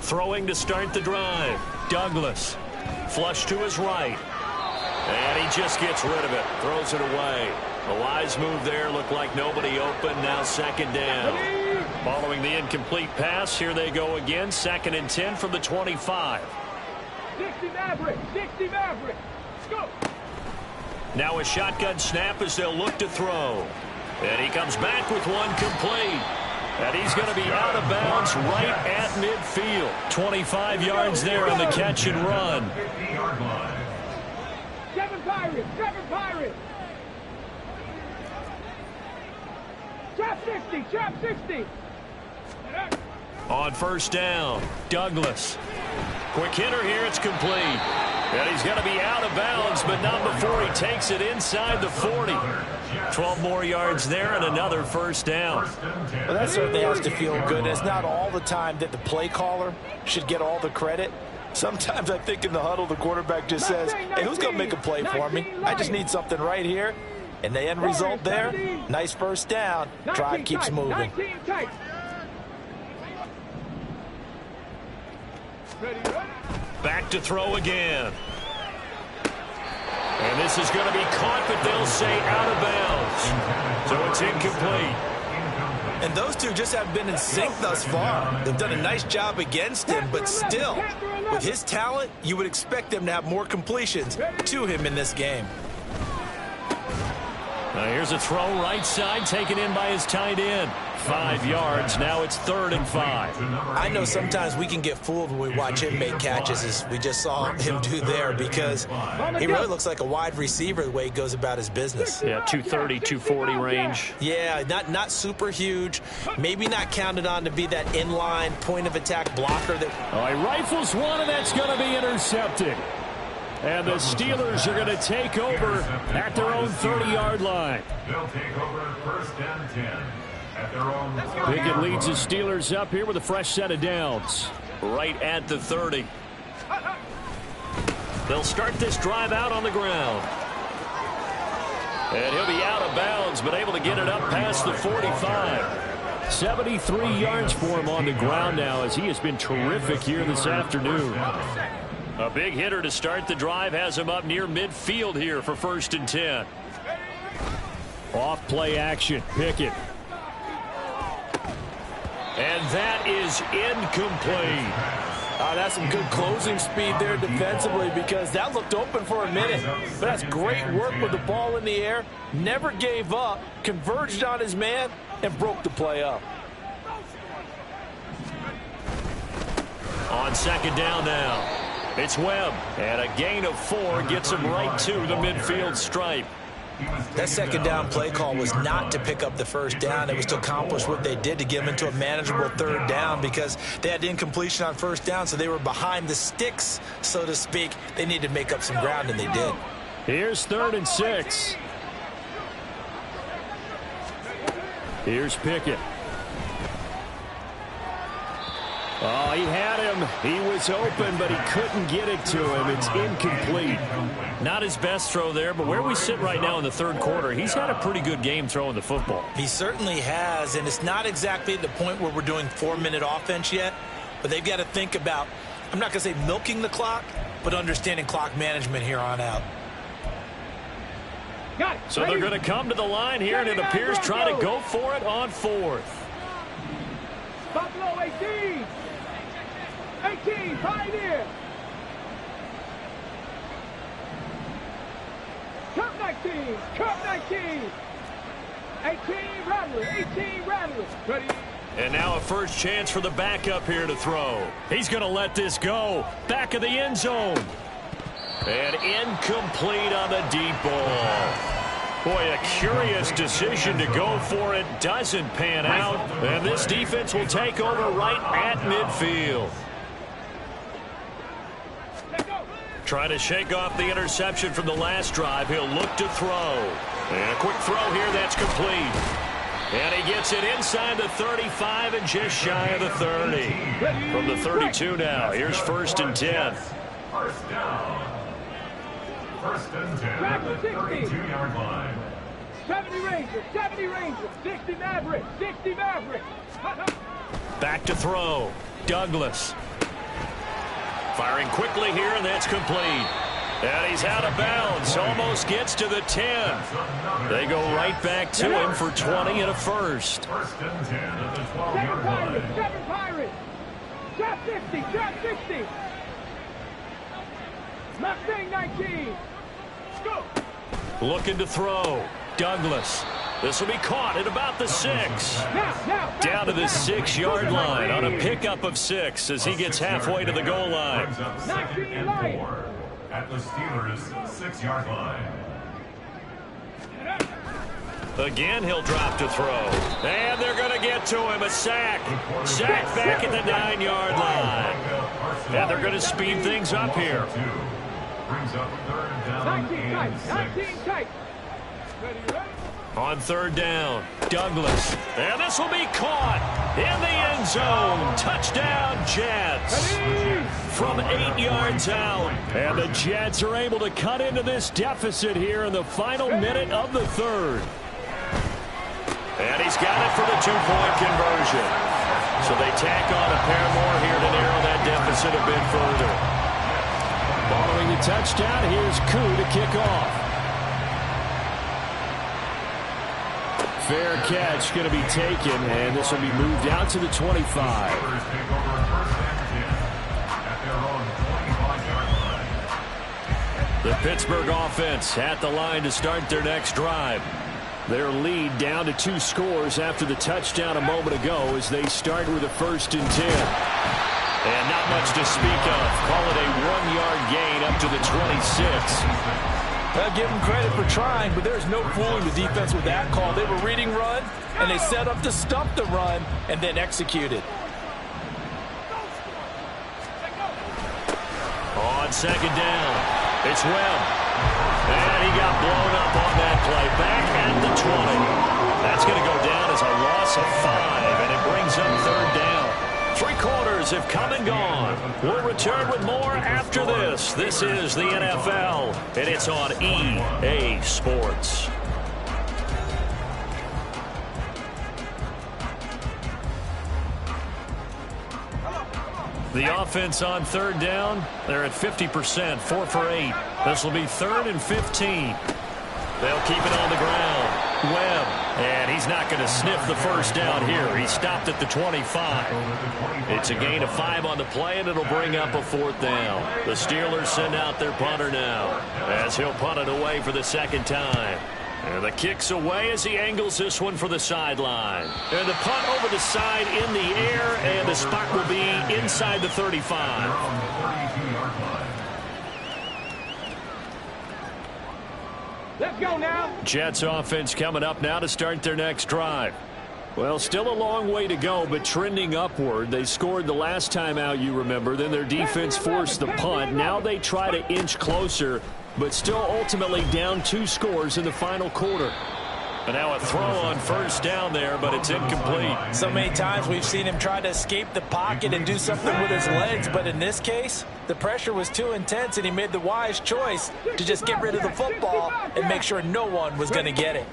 Throwing to start the drive. Douglas. Flush to his right. And he just gets rid of it. Throws it away. A wise move there. Looked like nobody open. Now 2nd down. Following the incomplete pass, here they go again. 2nd and 10 from the 25. 60 Maverick. 60 Maverick. Go. Now a shotgun snap as they'll look to throw. And he comes back with one complete. And he's going to be out of bounds right at midfield. 25 yards there on the catch and run. 7 Pirates. 7 Pirates. Trap 60. Trap 60. On 1st down, Douglas. Quick hitter here. It's complete. And he's going to be out of bounds, but not before he takes it inside the 40. 12 more yards there and another 1st down. Well, that certainly has to feel good. And it's not all the time that the play caller should get all the credit. Sometimes I think in the huddle the quarterback just says, hey, who's going to make a play for me? I just need something right here. And the end result there, nice 1st down. Drive keeps moving. Back to throw again. And this is going to be caught, but they'll say out of bounds. So it's incomplete. And those two just have been in sync thus far. They've done a nice job against him, but still, with his talent, you would expect them to have more completions to him in this game. Now here's a throw right side taken in by his tight end. 5 yards. Now it's 3rd and 5. I know sometimes we can get fooled when we watch him make catches, as we just saw him do there, because he really looks like a wide receiver the way he goes about his business. Yeah, 230, 240 range. Yeah, not super huge. Maybe not counted on to be that inline point of attack blocker. All right, rifles one, and that's going to be intercepted. And the Steelers are going to take over at their own 30-yard line. They'll take over 1st and 10 at their own. Pickett leads the Steelers up here with a fresh set of downs. Right at the 30. They'll start this drive out on the ground. And he'll be out of bounds, but able to get it up past the 45. 73 yards for him on the ground now, as he has been terrific here this afternoon. A big hitter to start the drive has him up near midfield here for 1st and 10. Off play action, Pickett. And that is incomplete. That's some good closing speed there defensively, because that looked open for a minute. But that's great work with the ball in the air. Never gave up, converged on his man, and broke the play up. On 2nd down now. It's Webb, and a gain of 4 gets him right to the midfield stripe. That 2nd down play call was not to pick up the 1st down. It was to accomplish what they did, to get them into a manageable 3rd down, because they had incompletion on 1st down, so they were behind the sticks, so to speak. They needed to make up some ground, and they did. Here's 3rd and 6. Here's Pickett. Oh, he had him. He was open, but he couldn't get it to him. It's incomplete. Not his best throw there, but where we sit right now in the third quarter, he's had a pretty good game throwing the football. He certainly has, and it's not exactly the point where we're doing 4-minute offense yet, but they've got to think about, I'm not going to say milking the clock, but understanding clock management here on out. Got it. So they're going to come to the line here, and it appears trying to go for it on fourth. Buffalo 18. 18, Pioneer. Cup 19, Cup 19. 18, Rattler, 18, Rattler. Ready. And now a first chance for the backup here to throw. He's going to let this go. Back of the end zone. And incomplete on the deep ball. Boy, a curious decision to go for it. Doesn't pan out. And this defense will take over right at midfield. Trying to shake off the interception from the last drive. He'll look to throw. And a quick throw here that's complete. And he gets it inside the 35 and just shy of the 30. From the 32 now. Here's 1st and 10. First down. 1st and 10 at the 32-yard line. 70 Rangers, 70 Rangers, 60 Mavericks, 60 Mavericks. Back to throw. Douglas. Firing quickly here, and that's complete. And he's out of bounds. Almost gets to the 10. They go right back to him for 20 and a first. 1st and 10 at the 7 12-yard Pirates, line. 7 Pirates. Drop 60, drop 60. Mustang 19. Go. Looking to throw. Douglas. This will be caught at about the 6. Now. Down to the 6-yard line on a pickup of 6 as he gets halfway to the goal line. Brings up 2nd and 4 at the Steelers' 6-yard line. Again, he'll drop to throw. And they're going to get to him. A sack. Sack back at the 9-yard line. And they're going to speed things up here. Brings up 3rd down 19 and tight, 6. 19 tight. Ready. On 3rd down, Douglas. And this will be caught in the end zone. Touchdown, Jets. From 8 yards out. And the Jets are able to cut into this deficit here in the final minute of the 3rd. And he's got it for the 2-point conversion. So they tack on a pair more here to narrow that deficit a bit further. Following the touchdown, here's Koo to kick off. Fair catch going to be taken, and this will be moved out to the 25. The Pittsburgh offense at the line to start their next drive. Their lead down to 2 scores after the touchdown a moment ago as they start with a 1st and 10. And not much to speak of. Call it a 1-yard gain up to the 26. I'll give them credit for trying, but there's no fooling the defense with that call. They were reading run, and they set up to stump the run and then executed. On 2nd down, it's Webb. And he got blown up on that play. Back at the 20. That's going to go down as a loss of 5, and it brings up 3rd down. 3 quarters have come and gone. We'll return with more after this. This is the NFL, and it's on EA Sports. The offense on 3rd down, they're at 50%, 4 for 8. This will be 3rd and 15. They'll keep it on the ground. Webb, and he's not going to sniff the first down here. He stopped at the 25. It's a gain of 5 on the play, and it'll bring up a 4th down. The Steelers send out their punter now as he'll punt it away for the 2nd time. And the kick's away as he angles this one for the sideline. And the punt over the side in the air, and the spot will be inside the 35. Let's go now. Jets offense coming up now to start their next drive. Well, still a long way to go, but trending upward. They scored the last time out, you remember. Then their defense forced the punt. Now they try to inch closer, but still ultimately down 2 scores in the final quarter. And now a throw on first down there, but it's incomplete. So many times we've seen him try to escape the pocket and do something with his legs, but in this case, the pressure was too intense, and he made the wise choice to just get rid of the football and make sure no one was going to get it.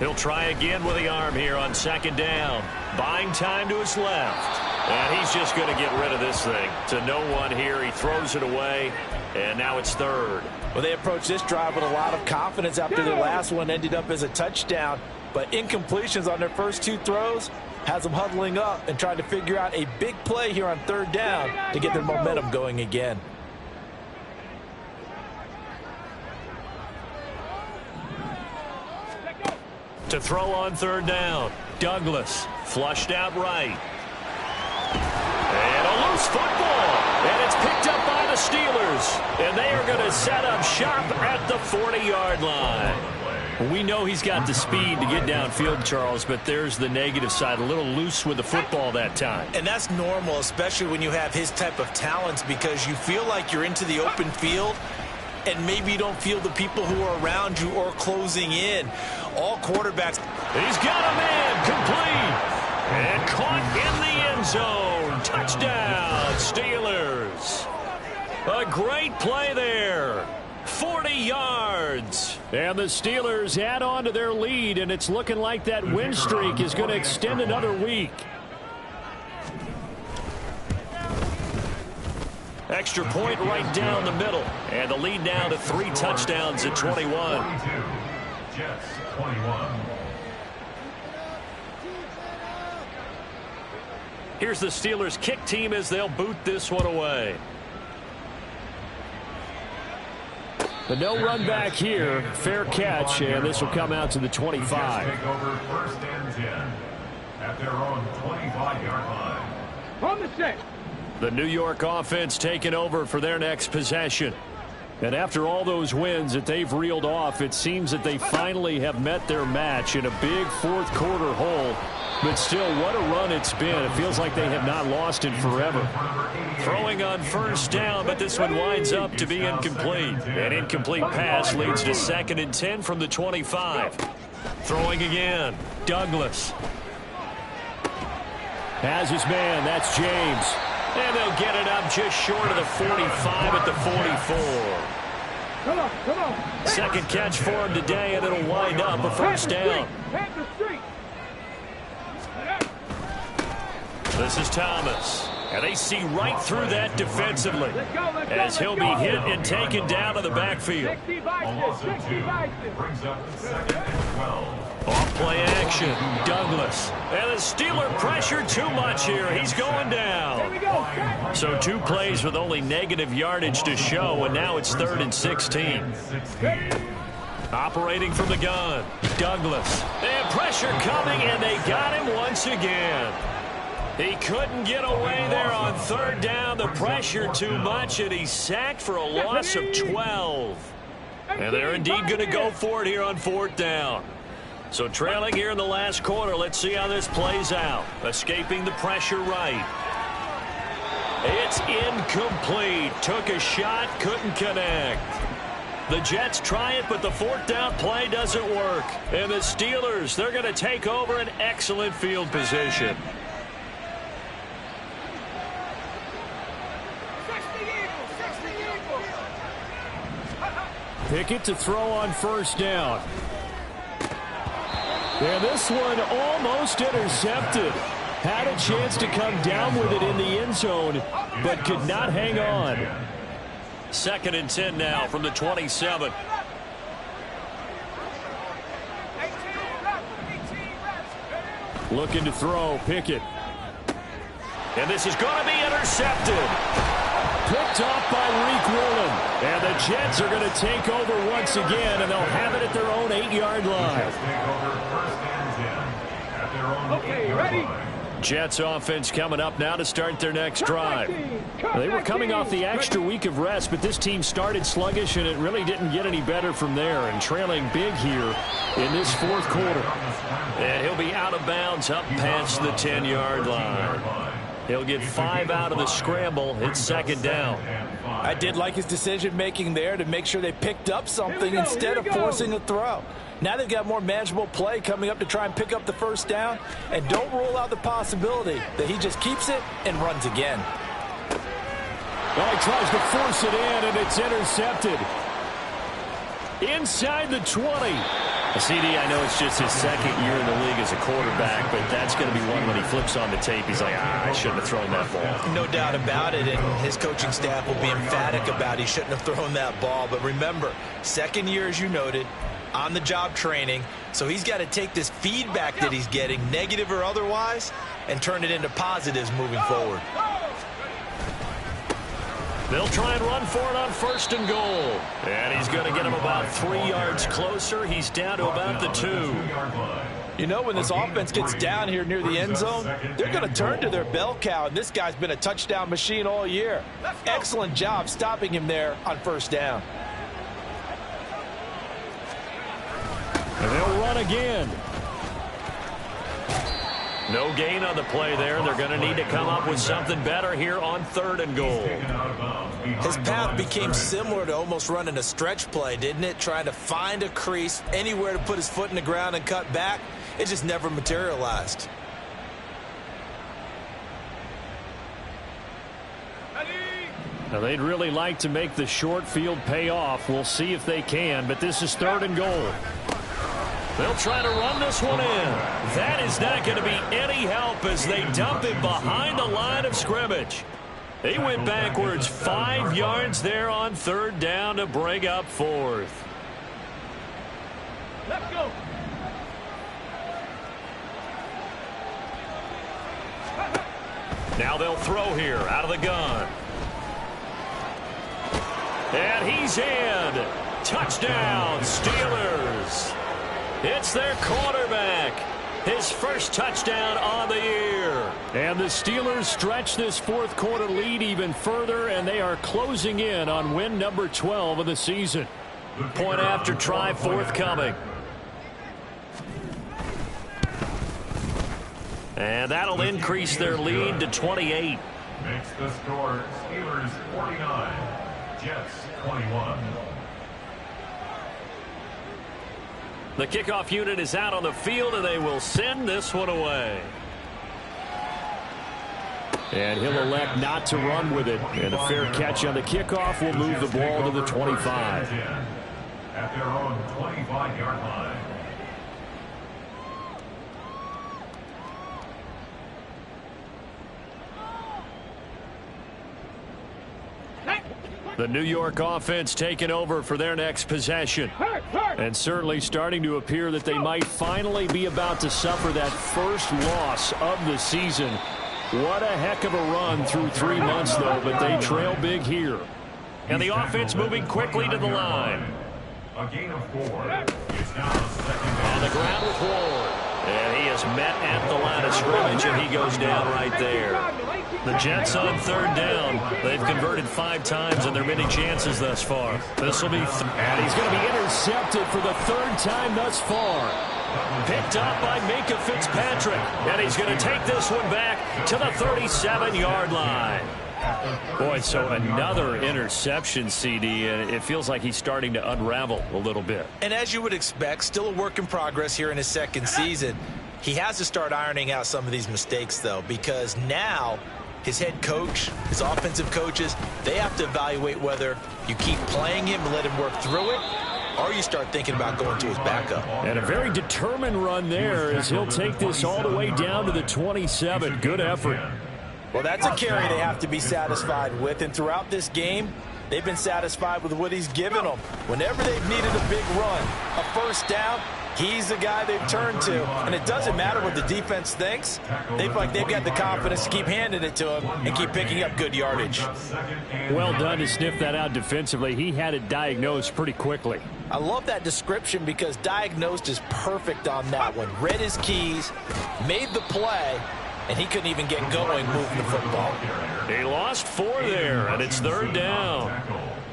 He'll try again with the arm here on second down. Buying time to his left. And he's just going to get rid of this thing. To no one here. He throws it away, and now it's third. Well, they approached this drive with a lot of confidence after their last one ended up as a touchdown. But incompletions on their first two throws has them huddling up and trying to figure out a big play here on third down to get their momentum going again. To throw on third down, Douglas flushed out right. And a loose football. And it's picked up by the Steelers. And they are going to set up shop at the 40-yard line. We know he's got the speed to get downfield, Charles, but there's the negative side. A little loose with the football that time. And that's normal, especially when you have his type of talents, because you feel like you're into the open field and maybe you don't feel the people who are around you or closing in. All quarterbacks. He's got a man complete. And caught in the end zone. Touchdown, Steelers. A great play there. 40 yards. And the Steelers add on to their lead, and it's looking like that win streak is going to extend another week. Extra point right down the middle. And the lead now to 3 touchdowns at 21. 42. Jets 21. Here's the Steelers kick team as they'll boot this one away. But no run back here. Fair catch, and this will come out to the 25. Take over first and 10 at their own 25-yard line. On the set. The New York offense taking over for their next possession. And after all those wins that they've reeled off, it seems that they finally have met their match in a big fourth quarter hole. But still, what a run it's been. It feels like they have not lost in forever. Throwing on first down, but this one winds up to be incomplete. An incomplete pass leads to 2nd and 10 from the 25. Throwing again, Douglas. Has his man, that's James. And they'll get it up just short of the 45 at the 44. Come on, come on. Second catch for him today, and it'll wind up a first down. This is Thomas. And they see right through that defensively as he'll be hit and taken down to the backfield. Brings up 2nd and 12. Off play action, Douglas. And the Steeler pressure too much here. He's going down. So 2 plays with only negative yardage to show, and now it's 3rd and 16. Operating from the gun, Douglas. And pressure coming, and they got him once again. He couldn't get away there on third down. The pressure too much, and he's sacked for a loss of 12. And they're indeed going to go for it here on 4th down. So trailing here in the last quarter, let's see how this plays out. Escaping the pressure right. It's incomplete. Took a shot, couldn't connect. The Jets try it, but the 4th down play doesn't work. And the Steelers, they're going to take over an excellent field position. Pickett to throw on first down. And this one almost intercepted. Had a chance to come down with it in the end zone, but could not hang on. 2nd and 10 now from the 27. Looking to throw, Pickett. And this is going to be intercepted. Picked off by Reek Woolen. And the Jets are going to take over once again, and they'll have it at their own 8-yard line. Okay, ready? Jets offense coming up now to start their next drive. They were coming off the extra week of rest, but this team started sluggish, and it really didn't get any better from there, and trailing big here in this 4th quarter. And he'll be out of bounds up past the 10-yard line. He'll get 5 out of the scramble. It's 2nd down. I did like his decision-making there to make sure they picked up something instead of forcing a throw. Now they've got more manageable play coming up to try and pick up the first down. And don't rule out the possibility that he just keeps it and runs again. Well, he tries to force it in, and it's intercepted. Inside the 20. CD, I know it's just his second year in the league as a quarterback, but that's going to be one when he flips on the tape. He's like, I shouldn't have thrown that ball. No doubt about it, and his coaching staff will be emphatic about he shouldn't have thrown that ball. But remember, second year, as you noted, on-the-job training, so he's got to take this feedback that he's getting, negative or otherwise, and turn it into positives moving forward. They'll try and run for it on 1st and goal. And he's going to get him about 3 yards closer. He's down to about the 2. You know, when this offense gets down here near the end zone, they're going to turn to their bell cow, and this guy's been a touchdown machine all year. Excellent job stopping him there on 1st down. And they'll run again. No gain on the play there. They're going to need to come up with something better here on 3rd and goal. His path became similar to almost running a stretch play, didn't it? Trying to find a crease, anywhere to put his foot in the ground and cut back. It just never materialized. Now, they'd really like to make the short field pay off. We'll see if they can, but this is 3rd and goal. They'll try to run this one in. That is not going to be any help as they dump him behind the line of scrimmage. He went backwards 5 yards there on 3rd down to bring up 4th. Let's go. Now they'll throw here out of the gun. And he's in. Touchdown, Steelers. It's their quarterback. His first touchdown on the year. And the Steelers stretch this 4th quarter lead even further, and they are closing in on win number 12 of the season. Point after try forthcoming. And that'll increase their lead to 28. Makes the score Steelers 49, Jets 21. The kickoff unit is out on the field, and they will send this one away. And he'll elect not to run with it. And a fair catch on the kickoff will move the ball to the 25. At their own 25-yard line. The New York offense taking over for their next possession. And certainly starting to appear that they might finally be about to suffer that first loss of the season. What a heck of a run through 3 months, though, but they trail big here. And the offense moving quickly to the line. A gain of 4. It's now 2nd On the ground with Ward. And he is met at the line of scrimmage, and he goes down right there. The Jets on 3rd down. They've converted 5 times in their many chances thus far. This will be, and he's going to be intercepted for the 3rd time thus far. Picked up by Minka Fitzpatrick, and he's going to take this one back to the 37-yard line. Boy, so another interception, CD, and it feels like he's starting to unravel a little bit. And as you would expect, still a work in progress here in his 2nd season. He has to start ironing out some of these mistakes, though, because now his head coach, his offensive coaches, they have to evaluate whether you keep playing him and let him work through it, or you start thinking about going to his backup. And a very determined run there as he'll take this all the way down to the 27. Good effort. Well, that's a carry they have to be satisfied with, and throughout this game, they've been satisfied with what he's given them. Whenever they've needed a big run, a 1st down, he's the guy they've turned to. And it doesn't matter what the defense thinks. They feel like they've got the confidence to keep handing it to him and keep picking up good yardage. Well done to sniff that out defensively. He had it diagnosed pretty quickly. I love that description because diagnosed is perfect on that one. Read his keys, made the play, and he couldn't even get going moving the football. He lost 4 there, and it's 3rd down.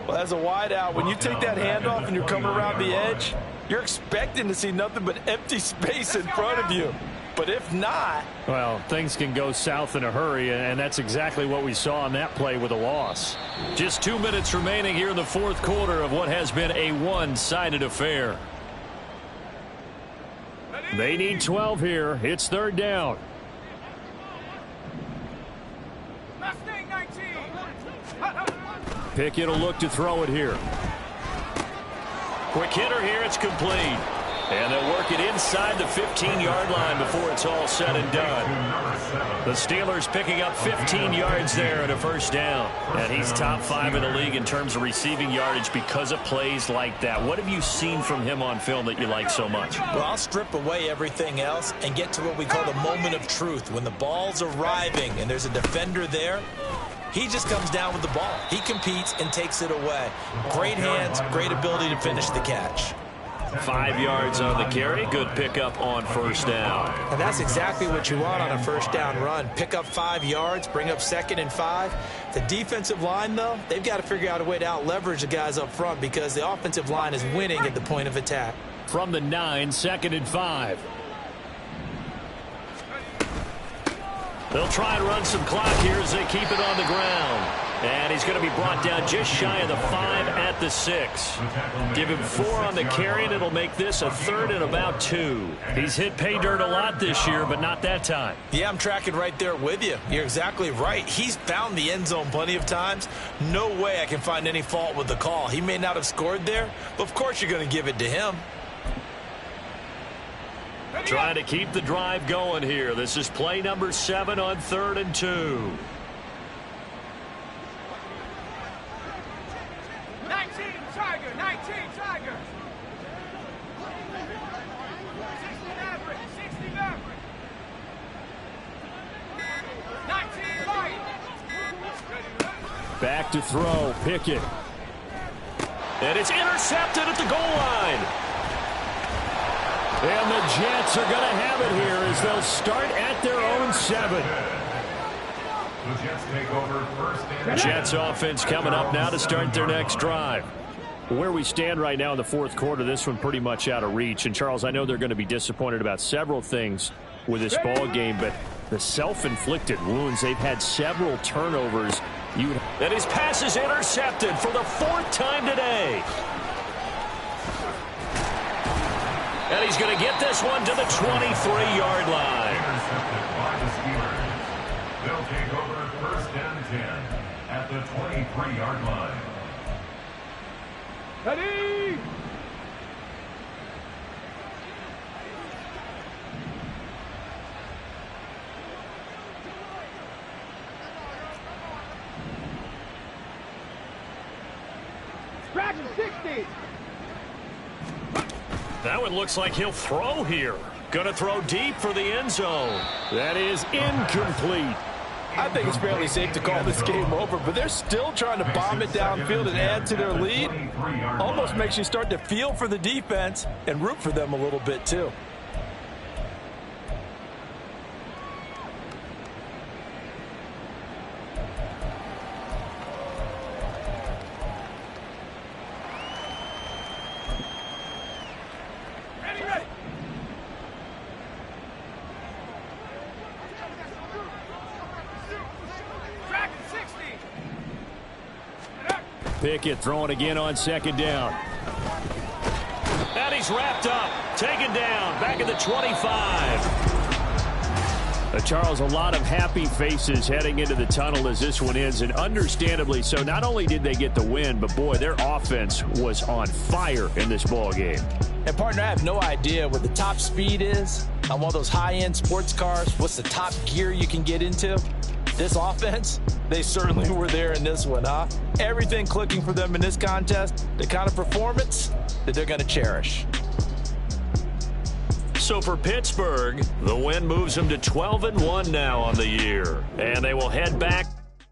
Well, as a wideout, when you take that handoff and you're coming around the edge, you're expecting to see nothing but empty space in front of you. But if not... Well, things can go south in a hurry, and that's exactly what we saw on that play with a loss. Just 2 minutes remaining here in the 4th quarter of what has been a one-sided affair. They need 12 here. It's third down. Mustang 19. Pickett will look to throw it here. Quick hitter here. It's complete. And they'll work it inside the 15-yard line before it's all said and done. The Steelers picking up 15 yards there and a first down. And he's top 5 in the league in terms of receiving yardage because of plays like that. What have you seen from him on film that you like so much? Well, I'll strip away everything else and get to what we call the moment of truth. When the ball's arriving and there's a defender there, he just comes down with the ball. He competes and takes it away. Great hands, great ability to finish the catch. 5 yards on the carry. Good pickup on first down. And that's exactly what you want on a first down run. Pick up 5 yards, bring up 2nd and 5. The defensive line, though, they've got to figure out a way to out-leverage the guys up front because the offensive line is winning at the point of attack. From the 9, 2nd and 5. They'll try and run some clock here as they keep it on the ground. And he's going to be brought down just shy of the 5 at the 6. Give him 4 on the carry, and it'll make this a 3rd and about 2. He's hit pay dirt a lot this year, but not that time. Yeah, I'm tracking right there with you. You're exactly right. He's found the end zone plenty of times. No way I can find any fault with the call. He may not have scored there, but of course you're going to give it to him. Trying to keep the drive going here. This is play number 7 on 3rd and 2. 19 Tiger. 19 Tiger. 60 Maverick. 60 Maverick. 19 Lion. Back to throw. Pickett. And it's intercepted at the goal line. And the Jets are going to have it here as they'll start at their own 7. The Jets take over first and Jets offense coming up now to start their next drive. Where we stand right now in the 4th quarter, this one pretty much out of reach. And, Charles, I know they're going to be disappointed about several things with this ball game, but the self-inflicted wounds, they've had several turnovers. And his pass is intercepted for the 4th time today. And he's going to get this one to the 23-yard line. intercepted by the Steelers. They'll take over first and 10 at the 23-yard line. Ready. Scratch 60. That one looks like he'll throw here. Going to throw deep for the end zone. That is incomplete. I think it's fairly safe to call this game over, but they're still trying to bomb it downfield and add to their lead. Almost makes you start to feel for the defense and root for them a little bit, too. Pickett throwing again on 2nd down. And he's wrapped up, taken down, back at the 25. Charles, a lot of happy faces heading into the tunnel as this one ends, and understandably so. Not only did they get the win, but boy, their offense was on fire in this ball game. And partner, I have no idea what the top speed is on one of those high-end sports cars. What's the top gear you can get into? This offense, they certainly were there in this one, huh? Everything clicking for them in this contest, the kind of performance that they're going to cherish. So for Pittsburgh, the win moves them to 12-1 now on the year. And they will head back